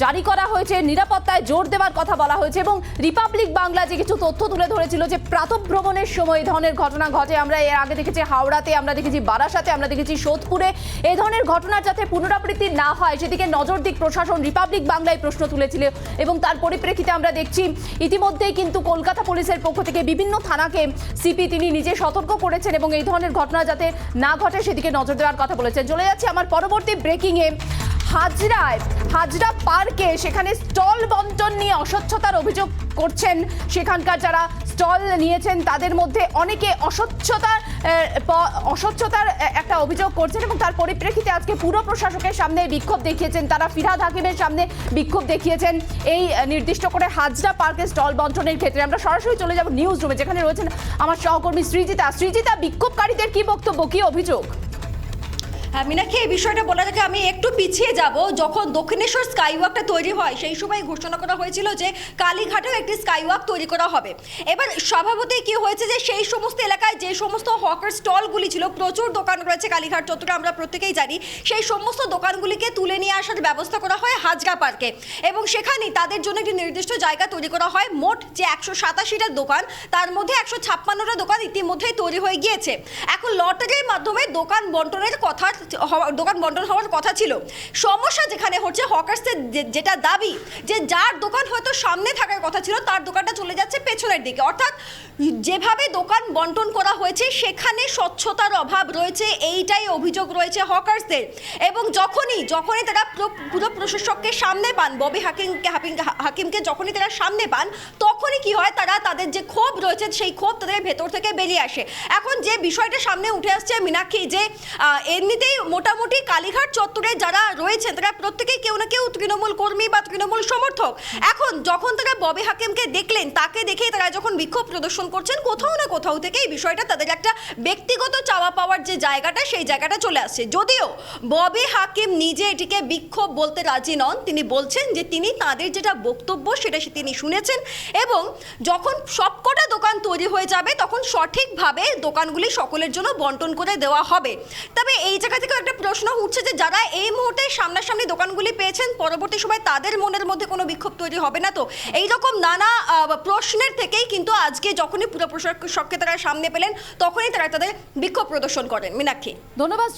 জারি করা হয়েছে, নিরাপত্তায় জোর দেওয়ার কথা বলা হয়েছে এবং রিপাবলিক বাংলা যে কিছু তথ্য তুলে ধরেছিল যে প্রাতঃভ্রমণের সময় এই ধরনের ঘটনা ঘটে। আমরা এর আগে দেখেছি হাওড়াতে, আমরা দেখেছি বারাসাতে, আমরা দেখেছি সোদপুরে। এই ধরনের ঘটনা যাতে পুনরাবৃত্তি না হয় সেদিকে নজর দিক প্রশাসন। রিপাবলিক বাংলায় প্রশ্ন তুলেছিল এবং তার পরিপ্রেক্ষিতে আমরা দেখছি ইতিমধ্যেই কিন্তু কলকাতা পুলিশের পক্ষ থেকে বিভিন্ন থানাকে সিপি তিনি নিজে সতর্ক করেছেন এবং এই ধরনের ঘটনা যাতে না ঘটে সেদিকে নজর দেওয়ার কথা বলেছেন। চলে যাচ্ছে আমার পরবর্তী ব্রেকিং এ। হাজরা পার্কে সেখানে স্টল বন্টন নিয়ে অস্বচ্ছতার অভিযোগ করছেন সেখানকার যারা স্টল নিয়েছেন, তাদের মধ্যে অনেকে অস্বচ্ছতার একটা অভিযোগ করছেন এবং তার পরিপ্রেক্ষিতে আজকে পুর প্রশাসকের সামনে বিক্ষোভ দেখিয়েছেন তারা। ফিরহাদ হাকিমের সামনে বিক্ষোভ দেখিয়েছেন এই নির্দিষ্ট করে হাজরা পার্কে স্টল বন্টনের ক্ষেত্রে। আমরা সরাসরি চলে যাব নিউজ রুমে, যেখানে রয়েছেন আমার সহকর্মী সৃজিতা। বিক্ষোভকারীদের কি বক্তব্য, কি অভিযোগ? হ্যাঁ মীনাক্ষী, এই বিষয়টা বলার আগে আমি একটু পিছিয়ে যাব। যখন দক্ষিণেশ্বর স্কাইওয়াকটা তৈরি হয় সেই সময় ঘোষণা করা হয়েছিল যে কালীঘাটেও একটি স্কাইওয়াক তৈরি করা হবে। এবার স্বভাবতই কি হয়েছে যে সেই সমস্ত এলাকায় যে সমস্ত হকার স্টলগুলি ছিল, প্রচুর দোকান রয়েছে কালীঘাট চত্বরে, আমরা প্রত্যেকেই জানি, সেই সমস্ত দোকানগুলিকে তুলে নিয়ে আসার ব্যবস্থা করা হয় হাজরা পার্কে এবং সেখানেই তাদের জন্য একটি নির্দিষ্ট জায়গা তৈরি করা হয়। মোট যে 187টা দোকান, তার মধ্যে 156টা দোকান ইতিমধ্যেই তৈরি হয়ে গিয়েছে। এখন লটারির মাধ্যমে দোকান বন্টন হওয়ার কথা ছিল। সমস্যা যেখানে হচ্ছে, হকার্সদের যেটা দাবি যে যার দোকান হয়তো সামনে থাকার কথা ছিল তার দোকানটা চলে যাচ্ছে পেছনের দিকে, অর্থাৎ যেভাবে দোকান বন্টন করা হয়েছে সেখানে স্বচ্ছতার অভাব রয়েছে, এইটাই অভিযোগ রয়েছে হকার্সদের। এবং যখনই তারা পুরো প্রশাসককে সামনে পান, ববি হাকিমকে যখনই তারা সামনে পান, তখনই কি হয়, তারা তাদের যে ক্ষোভ রয়েছে সেই ক্ষোভ তাদের ভেতর থেকে বেরিয়ে আসে। এখন যে বিষয়টা সামনে উঠে আসছে মীনাক্ষী, যে এমনিতেই মোটামুটি কালীঘাট চত্বরে যারা রয়েছেন তারা প্রত্যেকেই কেউ না কেউ তৃণমূল কর্মী বা তৃণমূল সমর্থক। এখন যখন তারা ববি হাকিমকে দেখলেন, তাকে দেখে তারা যখন বিক্ষোভ প্রদর্শন করছেন, কোথাও না কোথাও থেকে এই বিষয়টা তাদের একটা ব্যক্তিগত চাওয়া পাওয়ার যে জায়গাটা, সেই জায়গাটা চলে আসছে। যদিও ববি হাকিম নিজে এটিকে বিক্ষোভ বলতে রাজি নন, তিনি বলছেন যে তিনি তাদের যেটা বক্তব্য সেটা তিনি শুনেছেন এবং যখন সবকটা দোকান তৈরি হয়ে যাবে তখন সঠিকভাবে দোকানগুলি সকলের জন্য বন্টন করে দেওয়া হবে। তবে এই জায়গা থেকে একটা প্রশ্ন উঠছে যে যারা এই মুহূর্তে সামনাসামনি দোকানগুলি পেয়েছেন, পরবর্তী সময় তাদের মনের মধ্যে কোনো বিক্ষোভ তৈরি হবে না তো? এইরকম নানা প্রশ্নের থেকেই কিন্তু আজকে যখনই পুরো প্রশাসককে তারা সামনে পেলেন তখনই তারা তাদের বিক্ষোভ প্রদর্শন করেন। মীনাক্ষী, ধন্যবাদ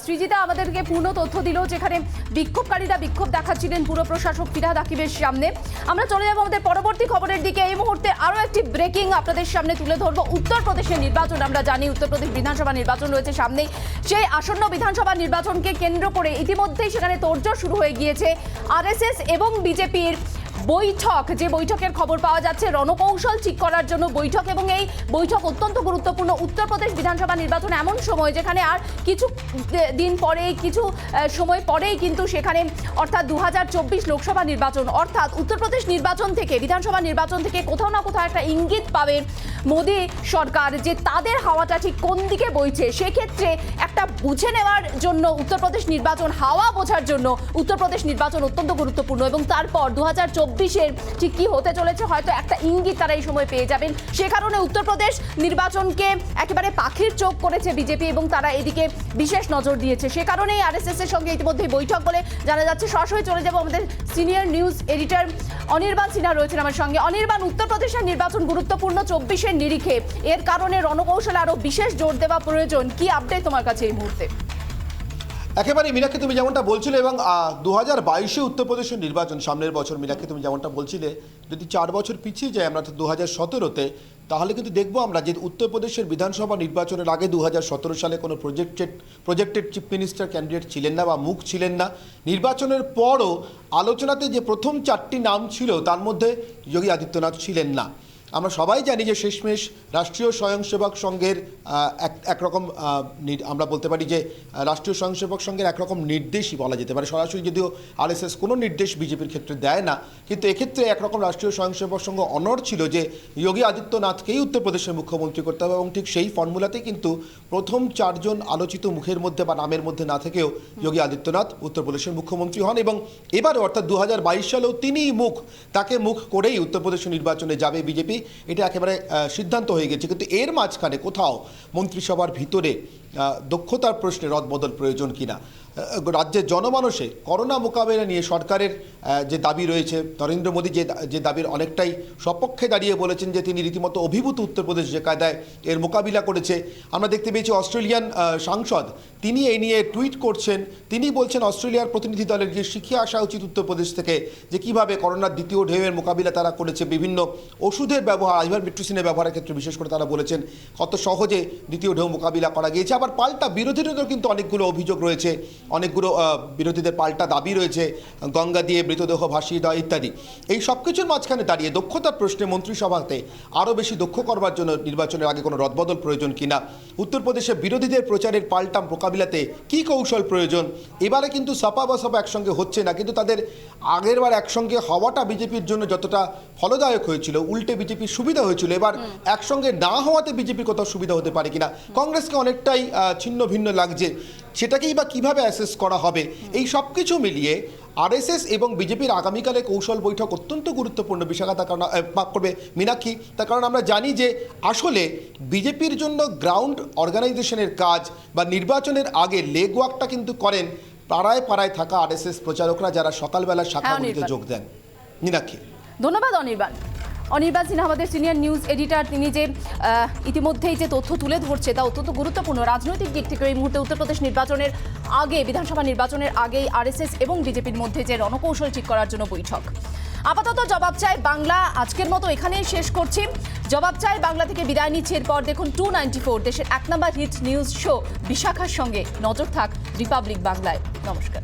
সৃজিতা আমাদেরকে পূর্ণ তথ্য দিল, যেখানে বিক্ষোভকারীরা বিক্ষোভ দেখাচ্ছিলেন পুর প্রশাসক ফিরহাদ হাকিমের সামনে। আমরা চলে যাবো আমাদের পরবর্তী খবরের দিকে। এই মুহূর্তে আরও একটি ব্রেকিং আপনাদের সামনে তুলে ধরবো। উত্তরপ্রদেশের নির্বাচন, আমরা জানি উত্তরপ্রদেশ বিধানসভা নির্বাচন রয়েছে সামনেই। সেই আসন্ন বিধানসভা নির্বাচনকে কেন্দ্র করে ইতিমধ্যেই সেখানে তোড়জোড় শুরু হয়ে গিয়েছে। আরএসএস এবং বিজেপির বৈঠক, যে বৈঠকের খবর পাওয়া যাচ্ছে রণকৌশল ঠিক করার জন্য বৈঠক, এবং এই বৈঠক অত্যন্ত গুরুত্বপূর্ণ। উত্তরপ্রদেশ বিধানসভা নির্বাচন এমন সময় যেখানে আর কিছু দিন পরেই, কিছু সময় পরেই কিন্তু সেখানে অর্থাৎ 2024 লোকসভা নির্বাচন, অর্থাৎ উত্তরপ্রদেশ নির্বাচন থেকে, বিধানসভা নির্বাচন থেকে কোথাও না কোথাও একটা ইঙ্গিত পাবে মোদী সরকার যে তাদের হাওয়াটা ঠিক কোন দিকে বইছে। সেক্ষেত্রে একটা বুঝে নেওয়ার জন্য উত্তরপ্রদেশ নির্বাচন, হাওয়া বোঝার জন্য উত্তরপ্রদেশ নির্বাচন অত্যন্ত গুরুত্বপূর্ণ, এবং তারপর 2024-এর ঠিক কী হতে চলেছে হয়তো একটা ইঙ্গিত তারা এই সময় পেয়ে যাবেন। সে কারণে উত্তরপ্রদেশ নির্বাচনকে একেবারে পাখির চোখ করেছে বিজেপি, এবং তারা এদিকে বিশেষ নজর দিয়েছে। সে কারণেই আরএসএস এর সঙ্গে ইতিমধ্যেই বৈঠক বলে জানা যাচ্ছে। সরাসরি চলে যাব আমাদের senior news editor Anirban Sinha রয়েছেন আমার সঙ্গে। অনির্বাণ, উত্তরপ্রদেশের নির্বাচন গুরুত্বপূর্ণ 24-এর নিরিখে, এর কারণে রণকৌশলে আরও বিশেষ জোর দেওয়া প্রয়োজন। কি আপডেট তোমার কাছে এই মুহূর্তে? একেবারে মীনাক্ষী, তুমি যেমনটা বলছিলে, এবং 2022-এ উত্তরপ্রদেশের নির্বাচন সামনের বছর। মীনাক্ষী, তুমি যেমনটা বলছিলে, যদি 4 বছর পিছিয়ে যাই আমরা 2017-তে, তাহলে কিন্তু দেখবো আমরা যে উত্তরপ্রদেশের বিধানসভা নির্বাচনের আগে 2017 সালে কোনো প্রজেক্টেড চিফ মিনিস্টার ক্যান্ডিডেট ছিলেন না বা মুখ ছিলেন না। নির্বাচনের পরও আলোচনাতে যে প্রথম 4টি নাম ছিল তার মধ্যে যোগী আদিত্যনাথ ছিলেন না। আমরা সবাই জানি যে শেষমেশ রাষ্ট্রীয় স্বয়ংসেবক সংঘের একরকম আমরা বলতে পারি যে রাষ্ট্রীয় স্বয়ংসেবক সংঘের একরকম নির্দেশই বলা যেতে পারে। সরাসরি যদিও আরএসএস কোনো নির্দেশ বিজেপির ক্ষেত্রে দেয় না, কিন্তু এক্ষেত্রে একরকম রাষ্ট্রীয় স্বয়ংসেবক সংঘ অনড় ছিল যে যোগী আদিত্যনাথকেই উত্তরপ্রদেশের মুখ্যমন্ত্রী করতে হবে, এবং ঠিক সেই ফর্মুলাতেই কিন্তু প্রথম 4 জন আলোচিত মুখের মধ্যে বা নামের মধ্যে না থেকেও যোগী আদিত্যনাথ উত্তরপ্রদেশের মুখ্যমন্ত্রী হন। এবং এবারে অর্থাৎ 2022 সালেও তিনিই তাকে মুখ করেই উত্তরপ্রদেশের নির্বাচনে যাবে বিজেপি। এটা একেবারে সিদ্ধান্ত হয়ে গেছে। কিন্তু এর মাঝখানে কোথাও মন্ত্রিসভার ভিতরে দক্ষতার প্রশ্নে রদবদল প্রয়োজন কিনা, রাজ্যের জনমানসে করোনা মোকাবেলা নিয়ে সরকারের যে দাবি রয়েছে, নরেন্দ্র মোদী যে দাবির অনেকটাই সপক্ষে দাঁড়িয়ে বলেছেন যে তিনি রীতিমতো অভিভূত উত্তরপ্রদেশ যে কায়দায় এর মোকাবিলা করেছে। আমরা দেখতে পেয়েছি অস্ট্রেলিয়ান সাংসদ তিনি এই নিয়ে টুইট করছেন। তিনি বলছেন অস্ট্রেলিয়ার প্রতিনিধি দলের গিয়ে শিখে আসা উচিত উত্তরপ্রদেশ থেকে যে কীভাবে করোনার দ্বিতীয় ঢেউয়ের মোকাবিলা তারা করেছে। বিভিন্ন ওষুধের ব্যবহার, আইভারমেট্রিসিনের ব্যবহারের ক্ষেত্রে বিশেষ করে তারা বলেছেন কত সহজে দ্বিতীয় ঢেউ মোকাবিলা করা গিয়েছে। আবার পাল্টা বিরোধীদেরও কিন্তু অনেকগুলো অভিযোগ রয়েছে, অনেকগুলো বিরোধীদের পাল্টা দাবি রয়েছে, গঙ্গা দিয়ে মৃতদেহ ভাসিয়ে দেওয়া ইত্যাদি। এই সব কিছুর মাঝখানে দাঁড়িয়ে দক্ষতার প্রশ্নে মন্ত্রিসভাতে আরও বেশি দক্ষ করবার জন্য নির্বাচনের আগে কোনো রদবদল প্রয়োজন কিনা, উত্তরপ্রদেশে বিরোধীদের প্রচারের পাল্টা মোকাবিলাতে কী কৌশল প্রয়োজন। এবারে কিন্তু সপা বসপা একসঙ্গে হচ্ছে না, কিন্তু তাদের আগেরবার একসঙ্গে হওয়াটা বিজেপির জন্য যতটা ফলদায়ক হয়েছিল, উল্টে বিজেপির সুবিধা হয়েছিল, এবার একসঙ্গে না হওয়াতে বিজেপির কোথাও সুবিধা হতে পারে কিনা, কংগ্রেসকে অনেকটাই ছিন্ন ভিন্ন লাগছে, সেটাকেই বা কীভাবে অ্যাসেস করা হবে। এই সব কিছু মিলিয়ে আরএসএস এবং বিজেপির আগামীকালে কৌশল বৈঠক অত্যন্ত গুরুত্বপূর্ণ বিষয়। তার কারণ করবে মীনাক্ষী, তার কারণ আমরা জানি যে আসলে বিজেপির জন্য গ্রাউন্ড অর্গানাইজেশনের কাজ বা নির্বাচনের আগে লেগ ওয়ার্কটা কিন্তু করেন পাড়ায় পাড়ায় থাকা আরএসএস প্রচারকরা, যারা সকালবেলা শাখাগুলিতে যোগ দেন। মীনাক্ষী, ধন্যবাদ অনির্বাণ সিনহা আমাদের সিনিয়র নিউজ এডিটর। তিনি যে ইতিমধ্যেই যে তথ্য তুলে ধরছে তা অত্যন্ত গুরুত্বপূর্ণ রাজনৈতিক দিক থেকে। এই মুহূর্তে উত্তরপ্রদেশ নির্বাচনের আগে, বিধানসভা নির্বাচনের আগেই আরএসএস এবং বিজেপির মধ্যে যে রণকৌশল ঠিক করার জন্য বৈঠক। আপাতত জবাব চাই বাংলা আজকের মতো এখানেই শেষ করছি। জবাব চাই বাংলা থেকে বিদায় নিচ্ছে। এরপর দেখুন 294, দেশের 1 নম্বর হিট নিউজ শো বিশাখার সঙ্গে। নজর থাক রিপাবলিক বাংলায়। নমস্কার।